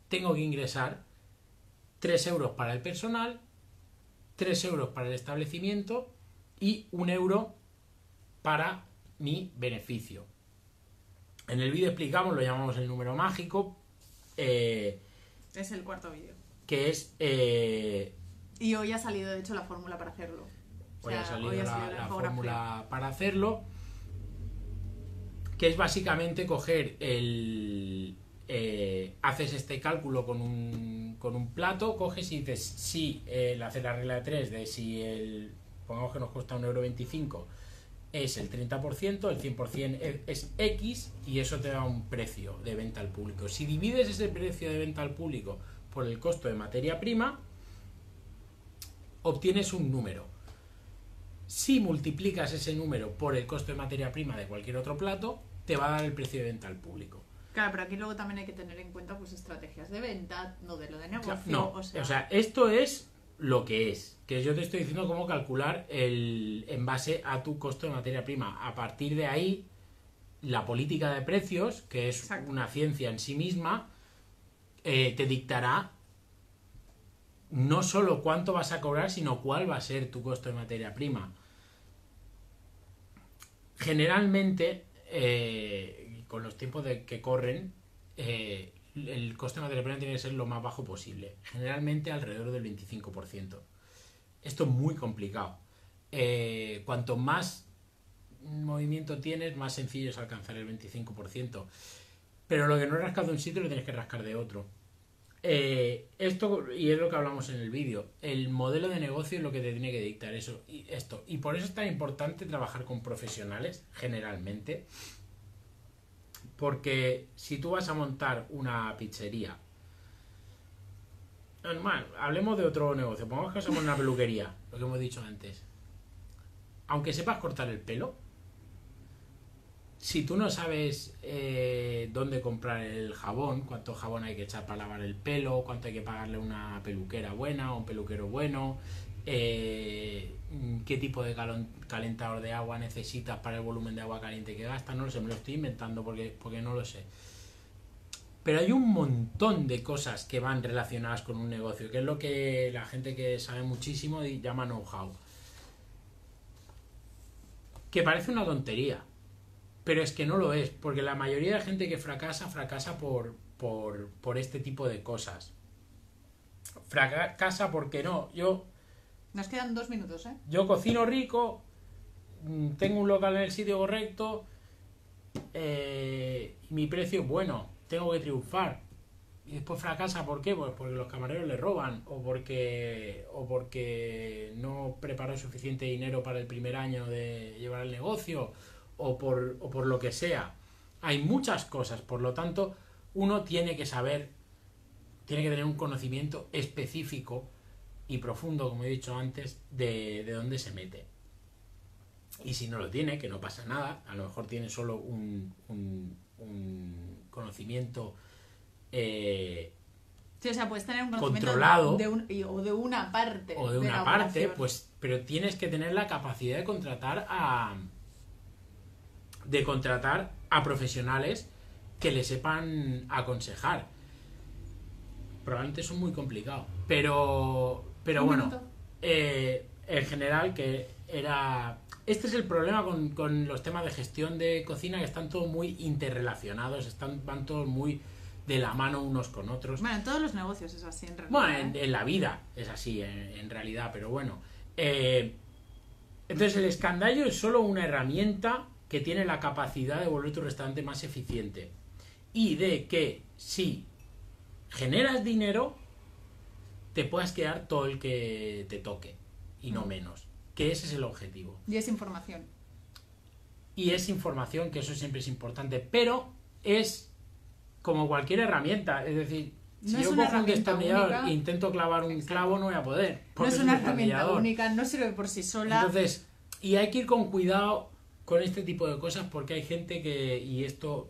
tengo que ingresar 3 euros para el personal, 3 euros para el establecimiento y 1 euro para mi beneficio. En el vídeo explicamos, lo llamamos el número mágico. Es el cuarto vídeo. Que es... y hoy ha salido, de hecho, la fórmula para hacerlo. Hoy ha salido la fórmula para hacerlo. que es básicamente coger haces este cálculo con un plato, coges y dices si haces la regla de 3 de si pongamos que nos cuesta 1,25 € es el 30%, el 100% es X, y eso te da un precio de venta al público. Si divides ese precio de venta al público por el costo de materia prima, obtienes un número. Si multiplicas ese número por el costo de materia prima de cualquier otro plato, te va a dar el precio de venta al público. Claro, pero aquí luego también hay que tener en cuenta pues estrategias de venta, modelo de negocio. No, o sea, esto es lo que es. Que yo te estoy diciendo cómo calcular en base a tu costo de materia prima. A partir de ahí, la política de precios, que es una ciencia en sí misma, te dictará no solo cuánto vas a cobrar, sino cuál va a ser tu costo de materia prima. Generalmente, con los tiempos que corren, el coste de materia prima tiene que ser lo más bajo posible. Generalmente alrededor del 25%. Esto es muy complicado. Cuanto más movimiento tienes, más sencillo es alcanzar el 25%. Pero lo que no rascas de un sitio lo tienes que rascar de otro. Esto, y es lo que hablamos en el vídeo, el modelo de negocio es lo que te tiene que dictar esto. Y por eso es tan importante trabajar con profesionales, generalmente. Porque si tú vas a montar una pizzería, normal, hablemos de otro negocio, pongamos que hacemos una peluquería, lo que hemos dicho antes. Aunque sepas cortar el pelo, si tú no sabes dónde comprar el jabón, cuánto jabón hay que echar para lavar el pelo, cuánto hay que pagarle a una peluquera buena o un peluquero bueno, qué tipo de calentador de agua necesitas para el volumen de agua caliente que gastas, no lo sé, me lo estoy inventando porque no lo sé. Pero hay un montón de cosas que van relacionadas con un negocio, que es lo que la gente que sabe muchísimo llama know-how. Que parece una tontería, pero es que no lo es, porque la mayoría de gente que fracasa por este tipo de cosas. Fracasa porque Nos quedan 2 minutos, ¿eh? Yo cocino rico, tengo un local en el sitio correcto, mi precio es bueno, tengo que triunfar. Y después fracasa, ¿por qué? Pues porque los camareros le roban, o porque no preparó suficiente dinero para el primer año de llevar el negocio, o por lo que sea. Hay muchas cosas, por lo tanto, uno tiene que saber, tiene que tener un conocimiento específico y profundo, como he dicho antes, de dónde se mete. Y si no lo tiene, que no pasa nada, a lo mejor tiene solo un conocimiento sí, o sea, puedes tener un conocimiento controlado o de una parte. O de una parte, pues, pero tienes que tener la capacidad de contratar a profesionales que le sepan aconsejar. Probablemente eso es muy complicado, pero bueno, en general este es el problema con los temas de gestión de cocina, que están todos muy interrelacionados, van todos muy de la mano unos con otros. Bueno, en todos los negocios es así, en realidad. Bueno, en la vida es así, en realidad, pero bueno. Entonces el escandallo es solo una herramienta que tiene la capacidad de volver tu restaurante más eficiente. Y de que si generas dinero, te puedas quedar todo el que te toque, y no menos. Que ese es el objetivo. Y es información. Y es información, que eso siempre es importante, pero es como cualquier herramienta, es decir, si yo cojo un destornillador e intento clavar un clavo, no voy a poder. No es una herramienta única, no sirve por sí sola. Entonces, y hay que ir con cuidado con este tipo de cosas, porque hay gente que, y esto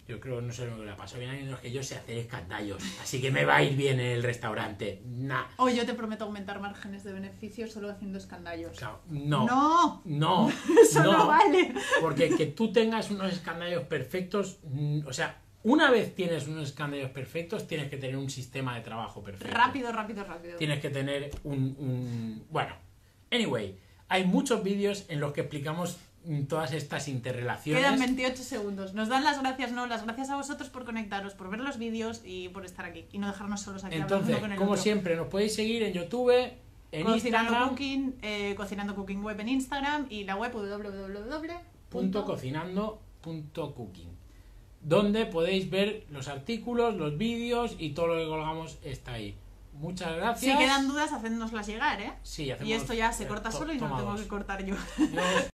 yo creo, no sé lo que le pasó bien a mí, no es que yo sé hacer escandallos, así que me va a ir bien en el restaurante. Nah. O yo te prometo aumentar márgenes de beneficio solo haciendo escandallos. Claro, no, eso no vale. Porque que tú tengas unos escandallos perfectos, o sea, una vez tienes unos escandallos perfectos, tienes que tener un sistema de trabajo perfecto. Rápido. Tienes que tener bueno, anyway, hay muchos vídeos en los que explicamos todas estas interrelaciones. Quedan 28 segundos. Nos dan las gracias a vosotros por conectaros, por ver los vídeos y por estar aquí y no dejarnos solos aquí. Entonces, con el como otro. siempre, nos podéis seguir en YouTube, en Instagram, Cocinando Cooking Web en Instagram y la web .cocinando chef.cooking, donde podéis ver los artículos, los vídeos y todo lo que colgamos está ahí. Muchas gracias. Si quedan dudas, hacednoslas llegar, ¿eh? Sí, hacemos, y esto ya se corta solo y no toma tengo dos. que cortar yo. Adiós.